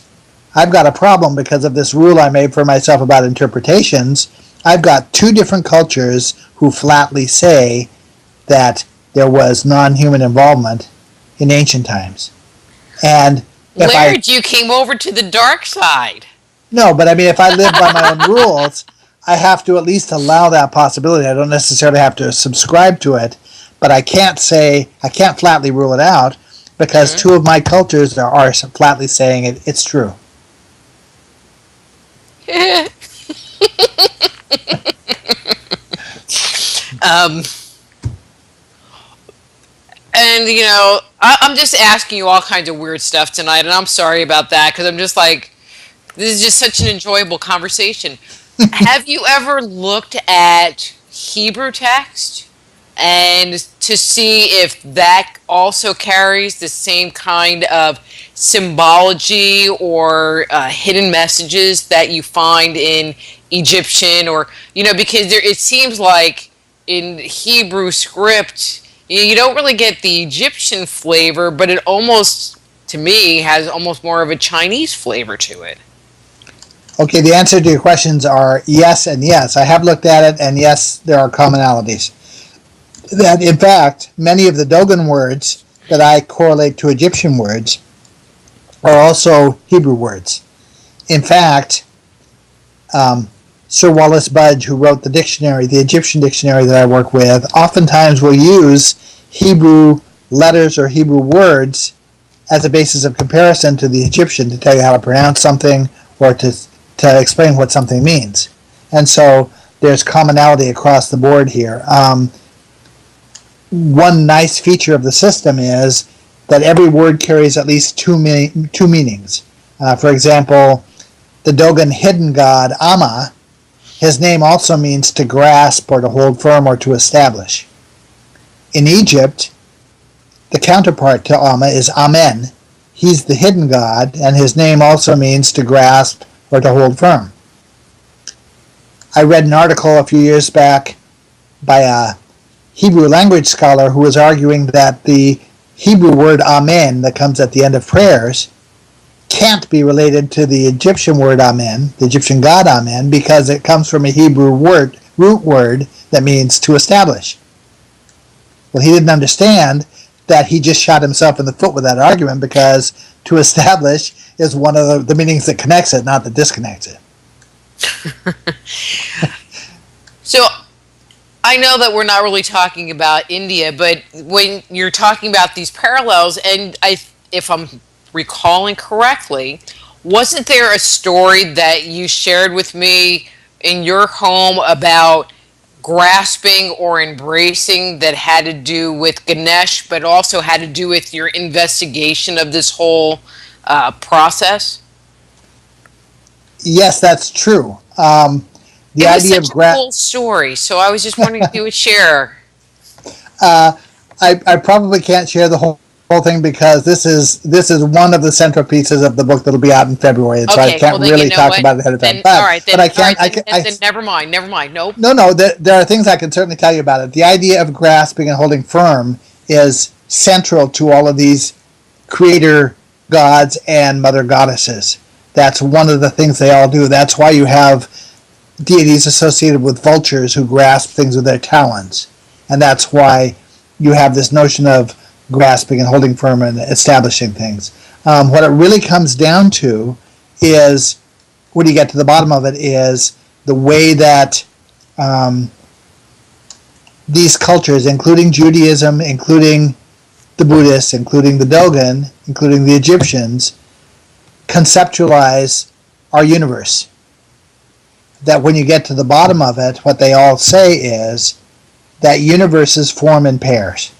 I've got a problem because of this rule I made for myself about interpretations. I've got two different cultures who flatly say that there was non-human involvement in ancient times. And if Laird, you came over to the dark side. No, but I mean, if I live by my own rules, I have to at least allow that possibility. I don't necessarily have to subscribe to it, but I can't flatly rule it out because two of my cultures are flatly saying it's true. And, I'm just asking you all kinds of weird stuff tonight, and I'm sorry about that, because I'm just like, this is just such an enjoyable conversation. Have you ever looked at Hebrew text and to see if that also carries the same kind of symbology or hidden messages that you find in Egyptian, or, because it seems like in Hebrew script, you don't really get the Egyptian flavor, but it almost, to me, has almost more of a Chinese flavor to it. Okay, the answer to your questions are yes and yes. I have looked at it, and yes, there are commonalities. That, in fact, many of the Dogon words that I correlate to Egyptian words are also Hebrew words. In fact, Sir Wallace Budge, who wrote the dictionary, the Egyptian dictionary that I work with, oftentimes will use Hebrew letters or Hebrew words as a basis of comparison to the Egyptian to tell you how to pronounce something or to explain what something means. And so there's commonality across the board here. One nice feature of the system is that every word carries at least two meanings. For example, the Dogon hidden god Amma, his name also means to grasp or to hold firm or to establish. In Egypt, the counterpart to Amma is Amen. He's the hidden god, and his name also means to grasp or to hold firm. I read an article a few years back by a Hebrew language scholar who was arguing that the Hebrew word Amen that comes at the end of prayers can't be related to the Egyptian word Amen, the Egyptian god Amen, because it comes from a Hebrew root word that means to establish. Well, he didn't understand that he just shot himself in the foot with that argument, because to establish is one of the meanings that connects it, not that disconnects it. So I know that we're not really talking about India, but when you're talking about these parallels, and if I'm recalling correctly, wasn't there a story that you shared with me in your home about grasping or embracing that had to do with Ganesh, but also had to do with your investigation of this whole process? Yes, that's true. It was such a cool story, so I was just wondering if you would share. I probably can't share the whole thing because this is one of the central pieces of the book that'll be out in February, and so I can't really talk about it ahead of time. Then never mind. Nope. No, there are things I can certainly tell you about it. The idea of grasping and holding firm is central to all of these creator gods and mother goddesses. That's one of the things they all do. That's why you have deities associated with vultures who grasp things with their talons. And that's why you have this notion of grasping and holding firm and establishing things. What it really comes down to is, when you get to the bottom of it, is the way that these cultures, including Judaism, including the Buddhists, including the Dogon, including the Egyptians, conceptualize our universe. That when you get to the bottom of it, what they all say is that universes form in pairs.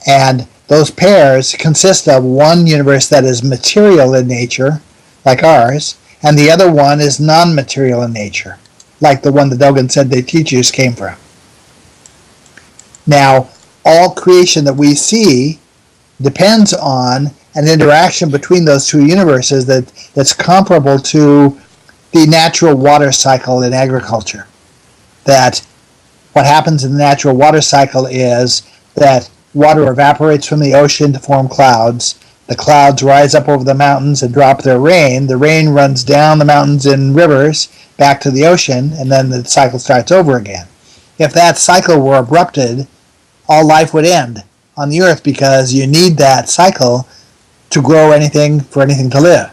And those pairs consist of one universe that is material in nature, like ours, and the other one is non-material in nature, like the one the Dogen said they teachers came from. Now, all creation that we see depends on an interaction between those two universes that's comparable to the natural water cycle in agriculture. That what happens in the natural water cycle is that water evaporates from the ocean to form clouds. The clouds rise up over the mountains and drop their rain. The rain runs down the mountains in rivers back to the ocean, and then the cycle starts over again. If that cycle were abrupted, all life would end on the earth because you need that cycle to grow anything, for anything to live.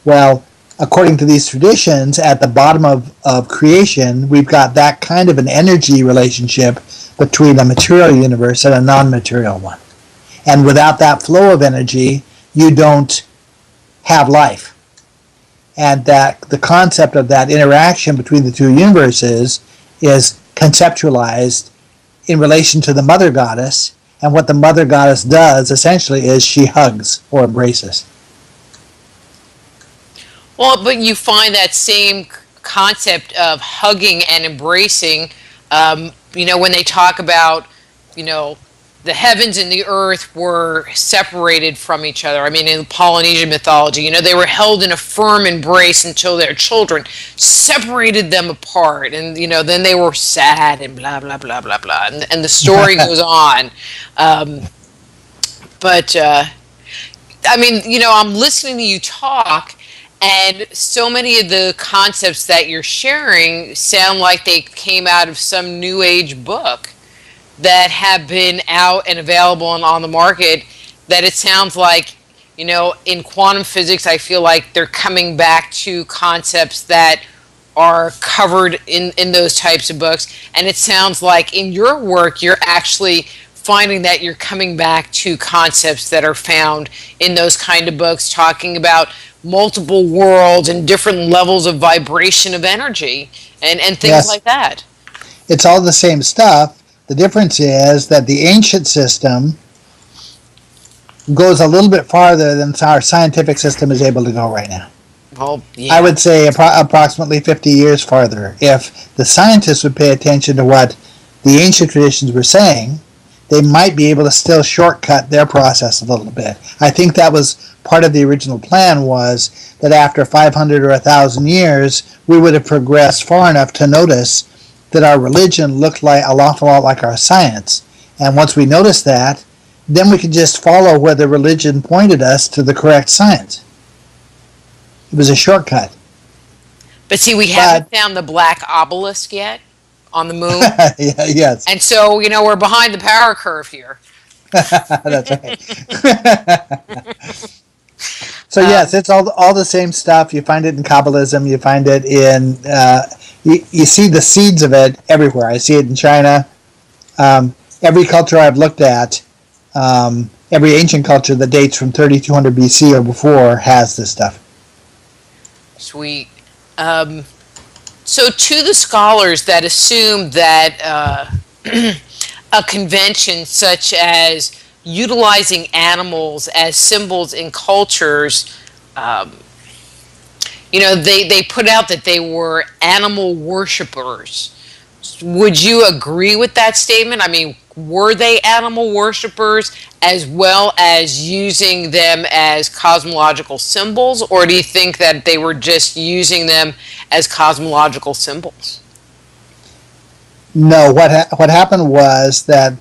Well, according to these traditions, at the bottom of creation, we've got that kind of an energy relationship between a material universe and a non-material one. And without that flow of energy, you don't have life. And that the concept of that interaction between the two universes is conceptualized in relation to the mother goddess, and what the mother goddess does essentially is she hugs or embraces. Well, but you find that same concept of hugging and embracing, when they talk about, the heavens and the earth were separated from each other. I mean, in Polynesian mythology, they were held in a firm embrace until their children separated them apart. And, then they were sad and blah, blah, blah, blah, blah. And the story goes on. I'm listening to you talk, and so many of the concepts that you're sharing sound like they came out of some New Age book that have been out and available and on the market, that it sounds like, in quantum physics, I feel like they're coming back to concepts that are covered in those types of books. And it sounds like in your work, you're actually finding that you're coming back to concepts that are found in those kind of books, talking about multiple worlds and different levels of vibration of energy and things Yes. like that. It's all the same stuff. The difference is that the ancient system goes a little bit farther than our scientific system is able to go right now. Well, yeah. I would say approximately 50 years farther. If the scientists would pay attention to what the ancient traditions were saying, they might be able to still shortcut their process a little bit. I think that was part of the original plan, was that after 500 or 1,000 years, we would have progressed far enough to notice that our religion looked like an awful lot like our science. And once we noticed that, then we could just follow where the religion pointed us to the correct science. It was a shortcut. But see, we haven't found the black obelisk yet on the moon. Yes. And so, we're behind the power curve here. That's right. So yes, it's all the same stuff. You find it in Kabbalism. You find it in... You see the seeds of it everywhere. I see it in China. Every culture I've looked at, every ancient culture that dates from 3200 BC or before has this stuff. Sweet. So to the scholars that assume that a convention such as utilizing animals as symbols in cultures, they put out that they were animal worshipers. Would you agree with that statement? I mean, were they animal worshipers as well as using them as cosmological symbols, or do you think that they were just using them as cosmological symbols? No, what happened was that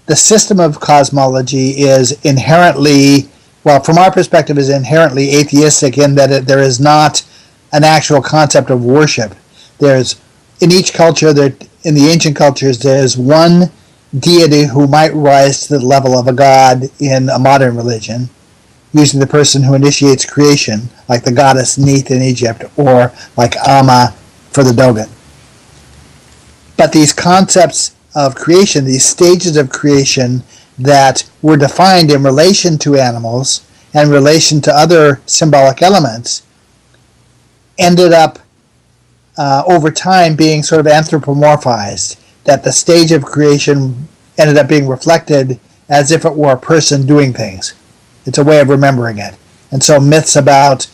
the system of cosmology is inherently, well, from our perspective, is inherently atheistic in that there is not an actual concept of worship. There's, in each culture, in the ancient cultures, there's one deity who might rise to the level of a god in a modern religion, usually the person who initiates creation, like the goddess Neith in Egypt, or like Amma for the Dogon. But these concepts of creation, these stages of creation that were defined in relation to animals and in relation to other symbolic elements, ended up over time being sort of anthropomorphized, that the stage of creation ended up being reflected as if it were a person doing things. It's a way of remembering it. And so myths about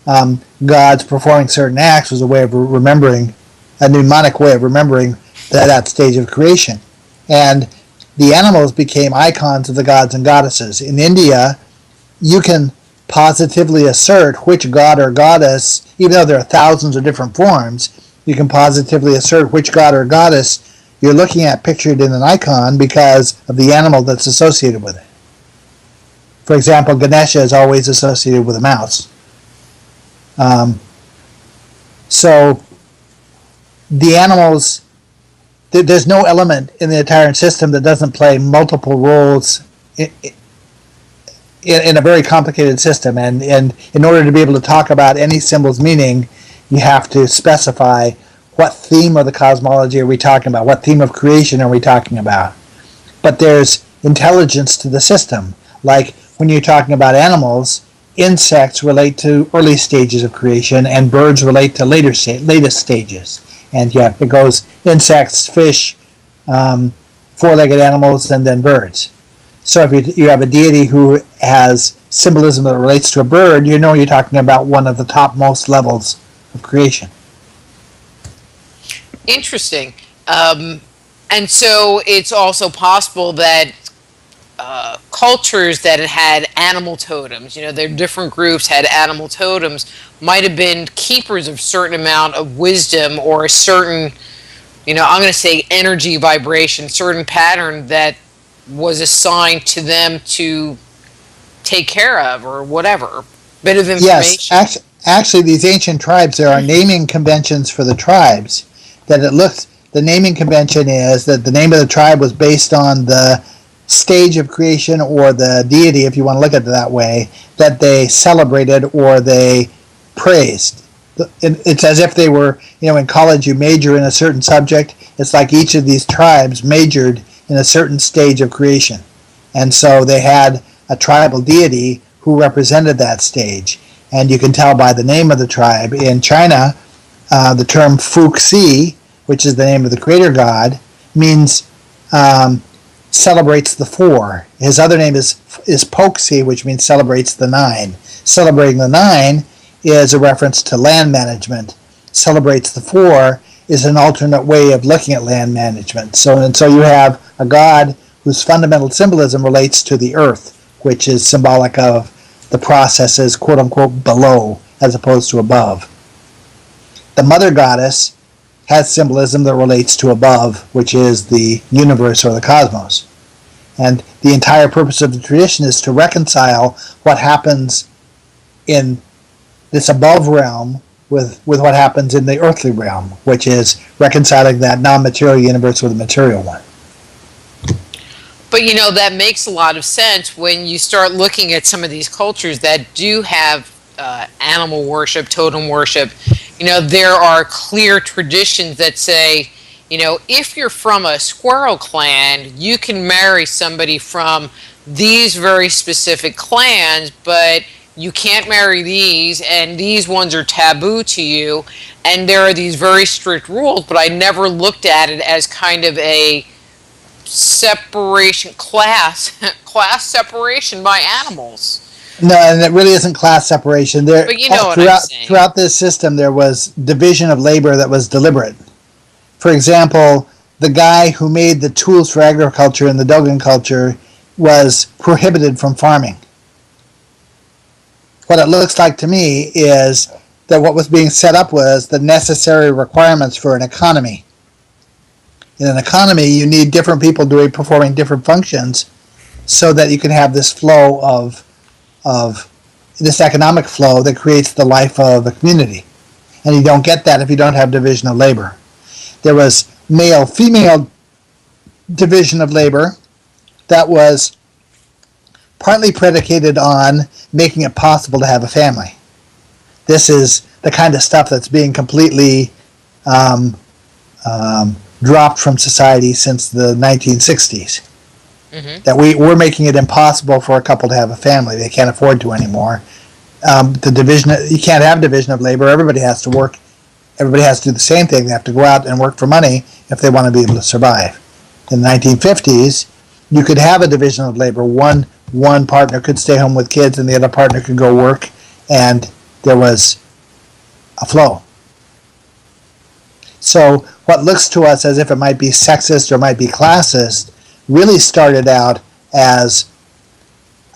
gods performing certain acts was a way of remembering, a mnemonic way of remembering that stage of creation. And the animals became icons of the gods and goddesses. In India, you can positively assert which god or goddess, even though there are thousands of different forms, you can positively assert which god or goddess you're looking at pictured in an icon because of the animal that's associated with it. For example, Ganesha is always associated with a mouse. So the animals, there's no element in the entire system that doesn't play multiple roles in a very complicated system. And in order to be able to talk about any symbol's meaning, you have to specify what theme of the cosmology are we talking about, what theme of creation are we talking about. But there's intelligence to the system. Like when you're talking about animals, insects relate to early stages of creation and birds relate to latest stages. And yeah, it goes insects, fish, four-legged animals, and then birds. So if you have a deity who has symbolism that relates to a bird, you know you're talking about one of the topmost levels of creation. Interesting. And so it's also possible that cultures that had animal totems, their different groups had animal totems, might have been keepers of certain amount of wisdom or a certain, I'm going to say energy vibration, certain pattern that was assigned to them to take care of or whatever. Bit of information. Yes, actually these ancient tribes, there are naming conventions for the tribes that the naming convention is that the name of the tribe was based on the stage of creation or the deity, if you want to look at it that way, that they celebrated or they praised. It's as if they were, in college you major in a certain subject. It's like each of these tribes majored in a certain stage of creation. And so they had a tribal deity who represented that stage. And you can tell by the name of the tribe. In China, the term Fuxi, which is the name of the creator god, means celebrates the four. His other name is Poxi, which means celebrates the nine. Celebrating the nine is a reference to land management. Celebrates the four is an alternate way of looking at land management. So you have a god whose fundamental symbolism relates to the earth, which is symbolic of the processes, quote unquote, below as opposed to above. The mother goddess has symbolism that relates to above, which is the universe or the cosmos. And the entire purpose of the tradition is to reconcile what happens in this above realm with what happens in the earthly realm, which is reconciling that non-material universe with the material one. But that makes a lot of sense when you start looking at some of these cultures that do have animal worship, totem worship. There are clear traditions that say, if you're from a squirrel clan, you can marry somebody from these very specific clans, but you can't marry these, and these ones are taboo to you. And there are these very strict rules, but I never looked at it as kind of a separation, class separation by animals. No, and it really isn't class separation. But what I'm saying. Throughout this system, there was division of labor that was deliberate. For example, the guy who made the tools for agriculture in the Dogon culture was prohibited from farming. What it looks like to me is that what was being set up was the necessary requirements for an economy. In an economy, you need different people performing different functions so that you can have this flow of this economic flow that creates the life of a community. And you don't get that if you don't have division of labor. There was male-female division of labor that was partly predicated on making it possible to have a family. This is the kind of stuff that's being completely dropped from society since the 1960s. Mm-hmm. That we're making it impossible for a couple to have a family. They can't afford to anymore. You can't have division of labor. Everybody has to work. Everybody has to do the same thing. They have to go out and work for money if they want to be able to survive. In the 1950s, you could have a division of labor. One partner could stay home with kids and the other partner could go work, and there was a flow. So what looks to us as if it might be sexist or might be classist really started out as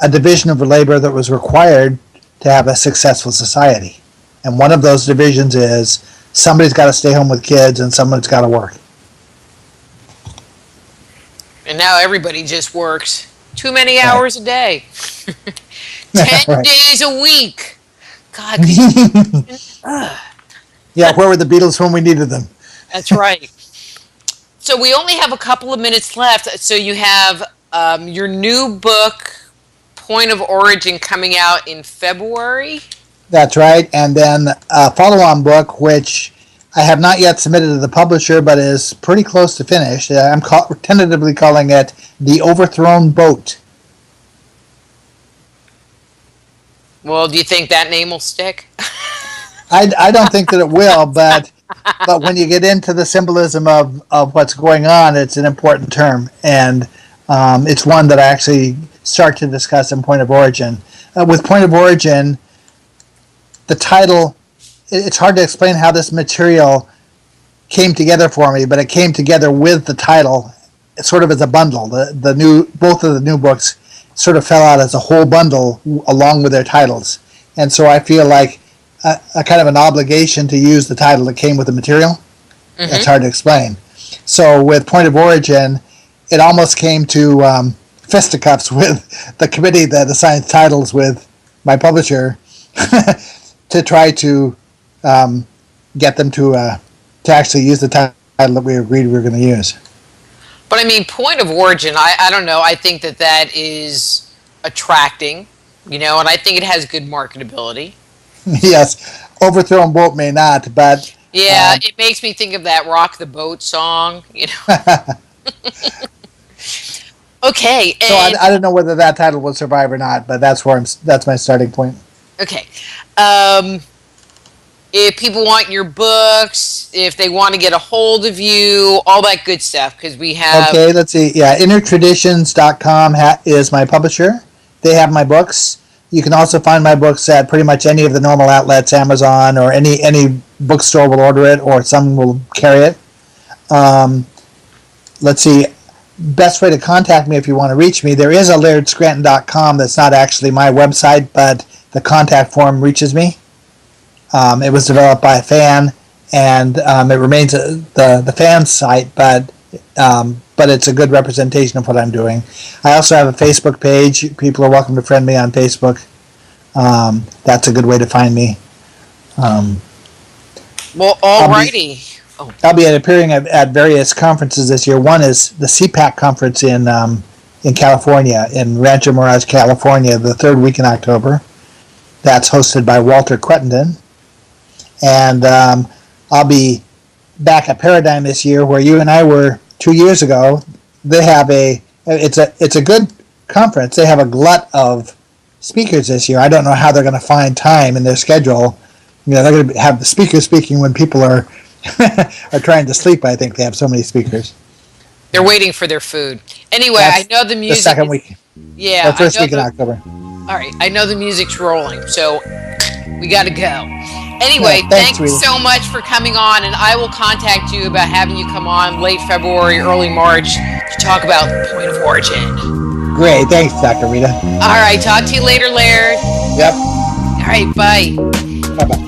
a division of labor that was required to have a successful society. And one of those divisions is somebody's got to stay home with kids and someone's got to work. And now everybody just works too many hours a day. 10 Right. days a week. God. Yeah, where were the Beatles when we needed them? That's right. So we only have a couple of minutes left. So you have your new book, Point of Origin, coming out in February. That's right. And then a follow-on book, which I have not yet submitted to the publisher, but is pretty close to finished. I'm tentatively calling it The Overthrown Boat. Well, do you think that name will stick? I don't think that it will, but when you get into the symbolism of what's going on, it's an important term. And it's one that I actually start to discuss in Point of Origin. With Point of Origin, the title, it's hard to explain how this material came together for me, but it came together with the title sort of as a bundle. Both of the new books sort of fell out as a whole bundle along with their titles. And so I feel like a kind of an obligation to use the title that came with the material. Mm-hmm. It's hard to explain. So with Point of Origin, it almost came to fisticuffs with the committee that assigns titles with my publisher to try to get them to actually use the title that we agreed we were going to use. But I mean, Point of Origin, I don't know. I think that is attracting, and I think it has good marketability. Yes, Overthrown Boat may not, but... Yeah, it makes me think of that Rock the Boat song, Okay. So I don't know whether that title will survive or not, but that's my starting point. Okay. If people want your books, if they want to get a hold of you, all that good stuff, because we have... Okay, let's see. Yeah, innertraditions.com is my publisher. They have my books. You can also find my books at pretty much any of the normal outlets, Amazon, or any bookstore will order it, or some will carry it. Let's see. Best way to contact me if you want to reach me, there is a LairdScranton.com that's not actually my website, but the contact form reaches me. It was developed by a fan, and it remains the fan's site, but it's a good representation of what I'm doing. I also have a Facebook page. People are welcome to friend me on Facebook. That's a good way to find me. Well, alrighty. I'll be appearing at various conferences this year. One is the CPAC conference in California, in Rancho Mirage, California, the third week in October. That's hosted by Walter Cruttenden. And I'll be back at Paradigm this year, where you and I were 2 years ago. They have it's a good conference. They have a glut of speakers this year. I don't know how they're going to find time in their schedule. They're going to have the speakers speaking when people are trying to sleep. I think they have so many speakers. They're waiting for their food. Anyway, I know the music. The second week. Yeah. The first week in October. All right. I know the music's rolling, so we got to go. Anyway, yeah, thanks so much for coming on, and I will contact you about having you come on late February, early March to talk about Point of Origin. Great. Thanks, Dr. Rita. All right. Talk to you later, Laird. Yep. All right. Bye. Bye-bye.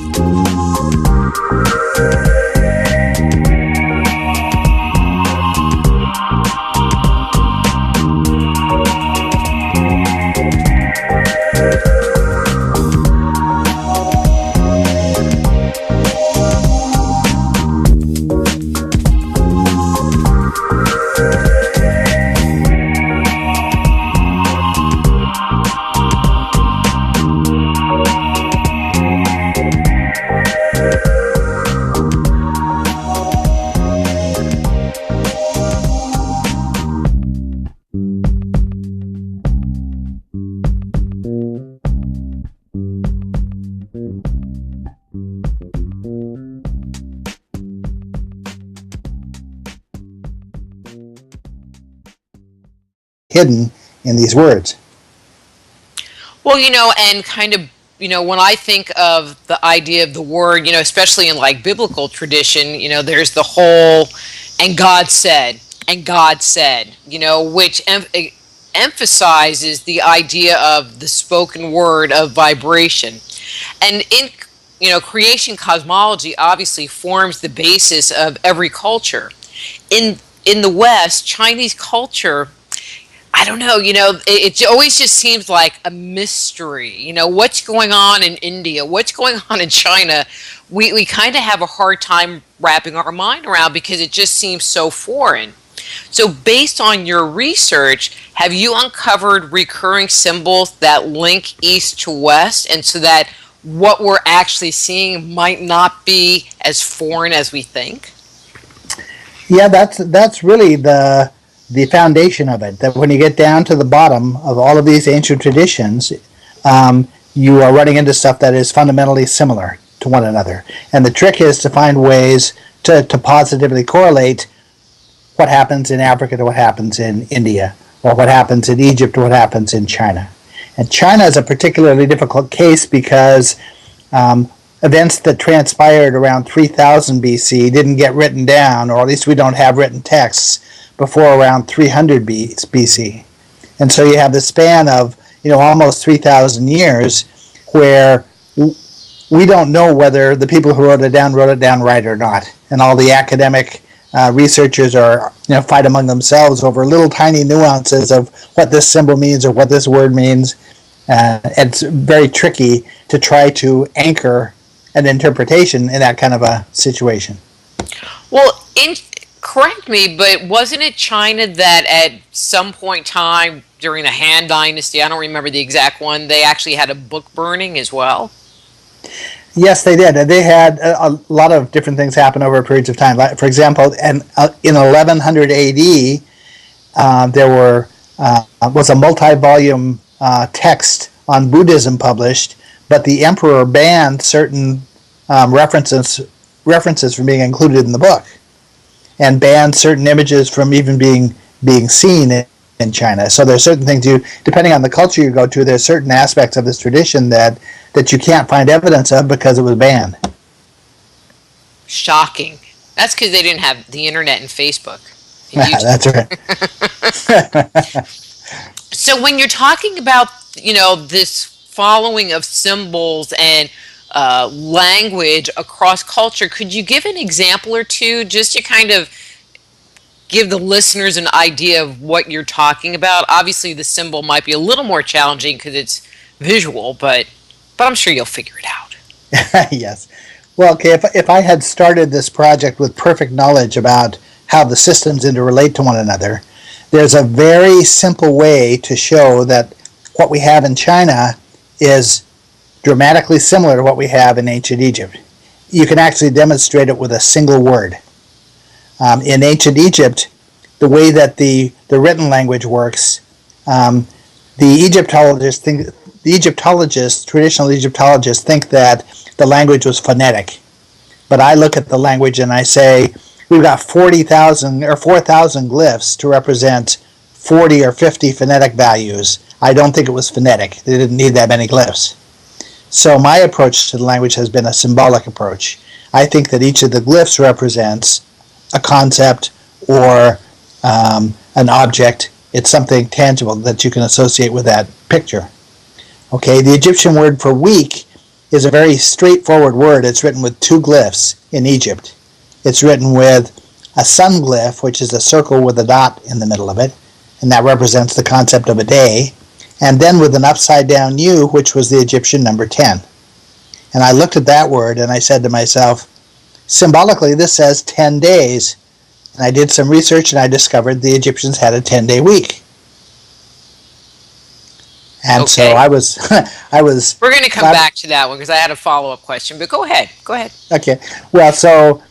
Hidden in these words. Well, and kind of when I think of the idea of the word, especially in like biblical tradition, there's the whole, and God said, which emphasizes the idea of the spoken word of vibration. And in creation cosmology obviously forms the basis of every culture. In the West, Chinese culture, I don't know, it always just seems like a mystery. What's going on in India? What's going on in China? We kind of have a hard time wrapping our mind around because it just seems so foreign. So based on your research, have you uncovered recurring symbols that link East to West, and so that what we're actually seeing might not be as foreign as we think? Yeah, that's really the foundation of it. That when you get down to the bottom of all of these ancient traditions, you are running into stuff that is fundamentally similar to one another. And the trick is to find ways to positively correlate what happens in Africa to what happens in India, or what happens in Egypt to what happens in China. And China is a particularly difficult case because events that transpired around 3000 BC didn't get written down, or at least we don't have written texts, before around 300 BC. And so you have the span of almost 3,000 years where we don't know whether the people who wrote it down right or not. And all the academic researchers are fight among themselves over little tiny nuances of what this symbol means or what this word means. It's very tricky to try to anchor an interpretation in that kind of a situation. Well, correct me, but wasn't it China that at some point in time during the Han Dynasty, I don't remember the exact one, they actually had a book burning as well? Yes, they did. They had a lot of different things happen over periods of time. Like, for example, in 1100 AD, there was a multi-volume text on Buddhism published, but the emperor banned certain references from being included in the book, and banned certain images from even being seen in China. So there's certain things depending on the culture you go to, there's certain aspects of this tradition that you can't find evidence of because it was banned. Shocking. That's because they didn't have the internet and Facebook. That's right. So when you're talking about, this following of symbols and language across culture, could you give an example or two just to kind of give the listeners an idea of what you're talking about? Obviously, the symbol might be a little more challenging because it's visual, but I'm sure you'll figure it out. Yes. Well, okay, if I had started this project with perfect knowledge about how the systems interrelate to one another, there's a very simple way to show that what we have in China is dramatically similar to what we have in ancient Egypt. You can actually demonstrate it with a single word. In ancient Egypt, the way that the written language works, traditional Egyptologists think that the language was phonetic. But I look at the language and I say, we've got 40,000 or 4,000 glyphs to represent 40 or 50 phonetic values. I don't think it was phonetic. They didn't need that many glyphs. So my approach to the language has been a symbolic approach. I think that each of the glyphs represents a concept or an object. It's something tangible that you can associate with that picture. Okay, the Egyptian word for week is a very straightforward word. It's written with two glyphs in Egypt. It's written with a sun glyph, which is a circle with a dot in the middle of it, and that represents the concept of a day, and then with an upside down U, which was the Egyptian number 10. And I looked at that word and I said to myself, symbolically this says 10 days. And I did some research and I discovered the Egyptians had a 10-day week. And okay. So I was We're going to come back to that one because I had a follow-up question, but go ahead. Okay. Well, so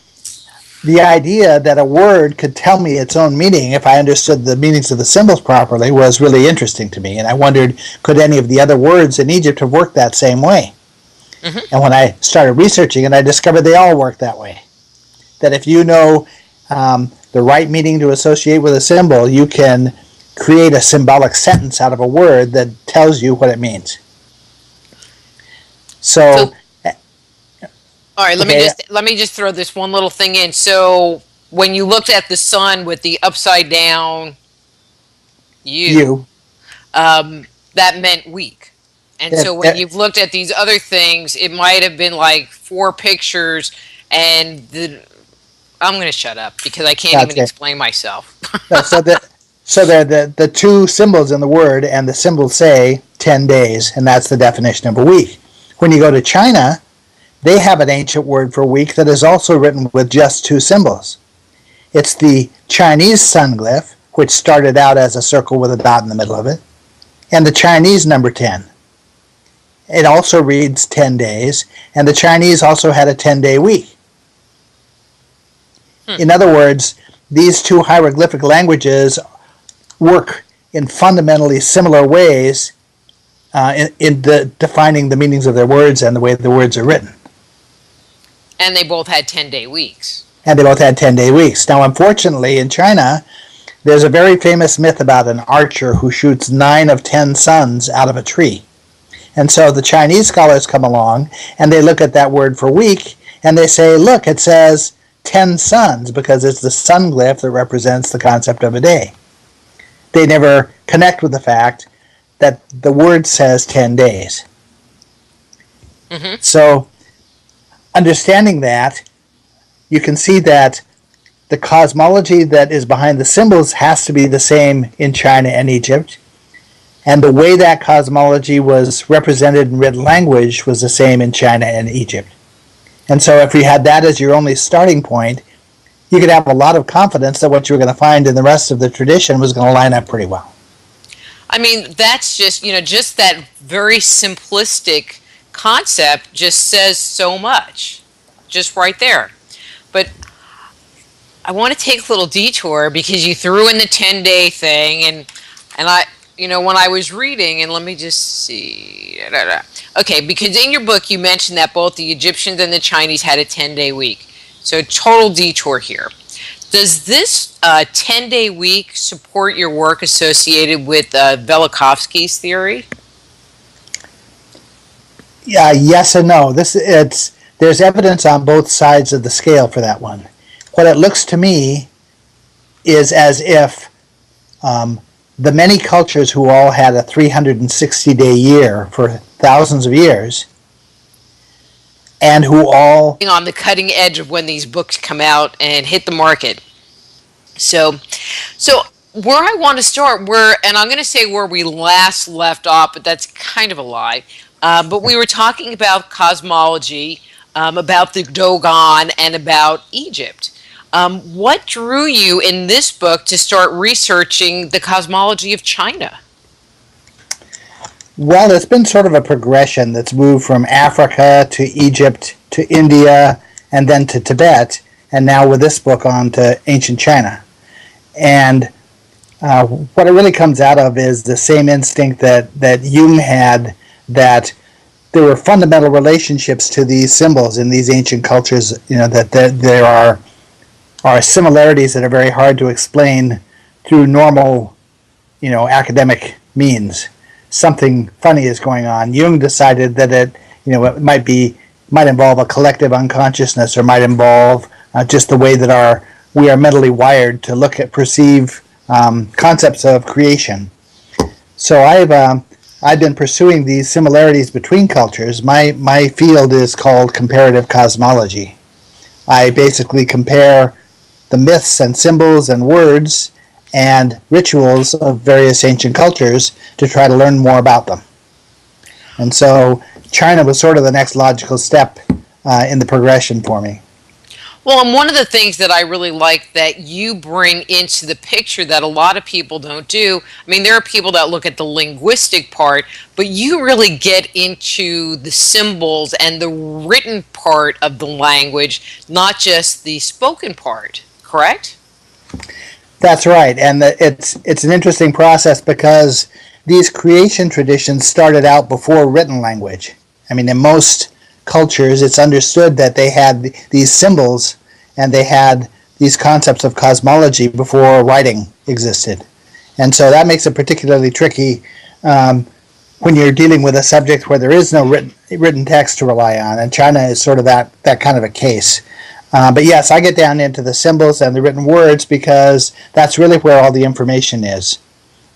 the idea that a word could tell me its own meaning if I understood the meanings of the symbols properly was really interesting to me. And I wondered, could any of the other words in Egypt have worked that same way? Mm-hmm. And when I started researching it, I discovered they all work that way. That if you know the right meaning to associate with a symbol, you can create a symbolic sentence out of a word that tells you what it means. So, So, all right, okay, let me just throw this one little thing in. So, when you looked at the sun with the upside down U, you. that meant week. And so It, when it, you've looked at these other things, it might have been like four pictures, and I'm going to shut up because I can't that's even it. explain myself. No, so the two symbols in the word, and the symbols say 10 days, and that's the definition of a week. When you go to China, they have an ancient word for week that is also written with just two symbols. It's the Chinese sun glyph, which started out as a circle with a dot in the middle of it, and the Chinese number 10. It also reads 10 days, and the Chinese also had a 10-day week. Hmm. In other words, these two hieroglyphic languages work in fundamentally similar ways in defining the meanings of their words and the way the words are written. And they both had 10-day weeks. And they both had 10-day weeks. Now, unfortunately, in China, there's a very famous myth about an archer who shoots 9 of 10 suns out of a tree. And so the Chinese scholars come along and they look at that word for week and they say, look, it says 10 suns because it's the sun glyph that represents the concept of a day. They never connect with the fact that the word says 10 days. Mm-hmm. So, understanding that, you can see that the cosmology that is behind the symbols has to be the same in China and Egypt, and the way that cosmology was represented in written language was the same in China and Egypt. And so if you had that as your only starting point, you could have a lot of confidence that what you were going to find in the rest of the tradition was going to line up pretty well. I mean, that's just, just that very simplistic concept just says so much, just right there. But I want to take a little detour because you threw in the 10-day thing, and I, when I was reading, and let me just see. Okay, because in your book you mentioned that both the Egyptians and the Chinese had a 10-day week. So total detour here. Does this 10-day week support your work associated with Velikovsky's theory? Yeah, yes and no. There's evidence on both sides of the scale for that one. What it looks to me is as if the many cultures who all had a 360-day year for thousands of years, and who all on the cutting edge of when these books come out and hit the market. So where I want to start, and I'm going to say where we last left off, but that's kind of a lie. But we were talking about cosmology, about the Dogon, and about Egypt. What drew you in this book to start researching the cosmology of China? Well, it's been sort of a progression that's moved from Africa to Egypt to India and then to Tibet, and now with this book on to ancient China. And what it really comes out of is the same instinct that Jung had, that there were fundamental relationships to these symbols in these ancient cultures, that there are similarities that are very hard to explain through normal, academic means. Something funny is going on. Jung decided that it might involve a collective unconsciousness, or might involve just the way that we are mentally wired to perceive concepts of creation. So I've been pursuing these similarities between cultures. My field is called comparative cosmology. I basically compare the myths and symbols and words and rituals of various ancient cultures to try to learn more about them. And so China was sort of the next logical step in the progression for me. Well, and one of the things that I really like that you bring into the picture that a lot of people don't do, I mean, there are people that look at the linguistic part, but you really get into the symbols and the written part of the language, not just the spoken part, correct? That's right, and it's an interesting process because these creation traditions started out before written language. I mean, in most cultures, it's understood that they had these symbols and they had these concepts of cosmology before writing existed. And so that makes it particularly tricky. when you're dealing with a subject where there is no written text to rely on, and China is sort of that kind of a case. But yes, I get down into the symbols and the written words because that's really where all the information is.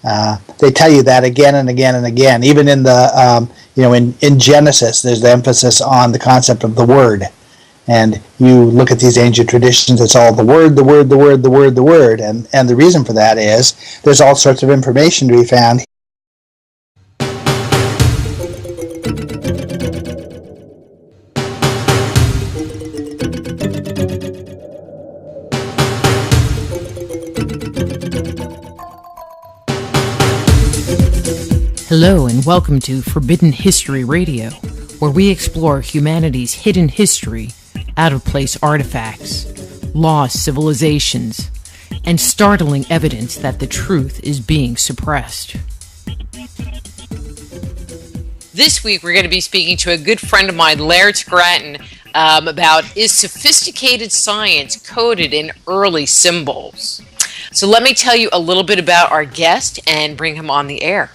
They tell you that again and again and again. Even in the in Genesis, there's the emphasis on the concept of the word. And you look at these ancient traditions, it's all the word, the word, the word, the word, the word. And the reason for that is there's all sorts of information to be found. Hello and welcome to Forbidden History Radio, where we explore humanity's hidden history, out-of-place artifacts, lost civilizations, and startling evidence that the truth is being suppressed. This week we're going to be speaking to a good friend of mine, Laird Scrant, about is sophisticated science coded in early symbols? So let me tell you a little bit about our guest and bring him on the air.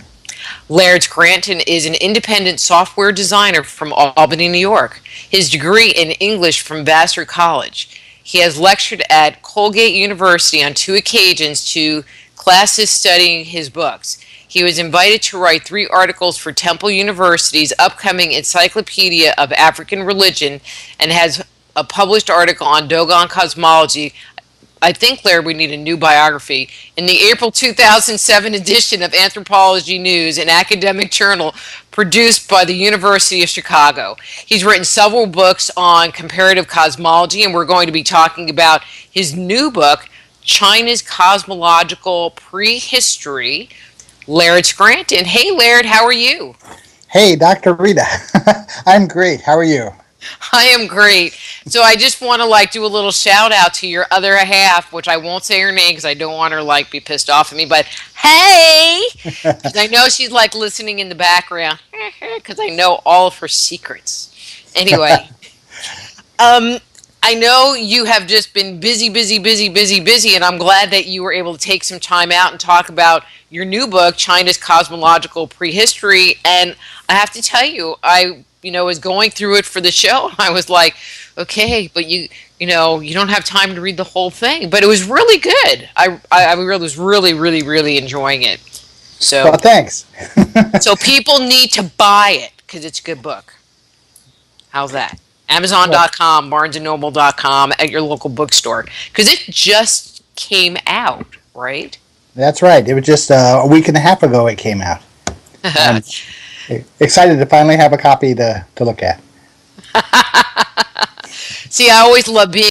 Laird Scrant is an independent software designer from Albany, New York. His degree in English from Vassar College. He has lectured at Colgate University on 2 occasions to classes studying his books. He was invited to write 3 articles for Temple University's upcoming Encyclopedia of African Religion and has a published article on Dogon cosmology. I think, Laird, we need a new biography. In the April 2007 edition of Anthropology News, an academic journal produced by the University of Chicago. He's written several books on comparative cosmology, and we're going to be talking about his new book, China's Cosmological Prehistory. Laird Scrant. Hey, Laird, how are you? Hey, Dr. Rita. I'm great. How are you? I am great. So I just want to do a little shout out to your other half, which I won't say her name because I don't want her be pissed off at me. But hey, because I know she's listening in the background because I know all of her secrets. Anyway, I know you have just been busy, and I'm glad that you were able to take some time out and talk about your new book, China's Cosmological Prehistory. And I have to tell you, I was going through it for the show. I was like, okay, but you don't have time to read the whole thing. But it was really good. I was really enjoying it. So, well, thanks. So people need to buy it because it's a good book. How's that? Amazon.com, BarnesandNoble.com, at your local bookstore. Because it just came out, right? That's right. It was just a week and a half ago it came out. I'm excited to finally have a copy to look at. See, I always love being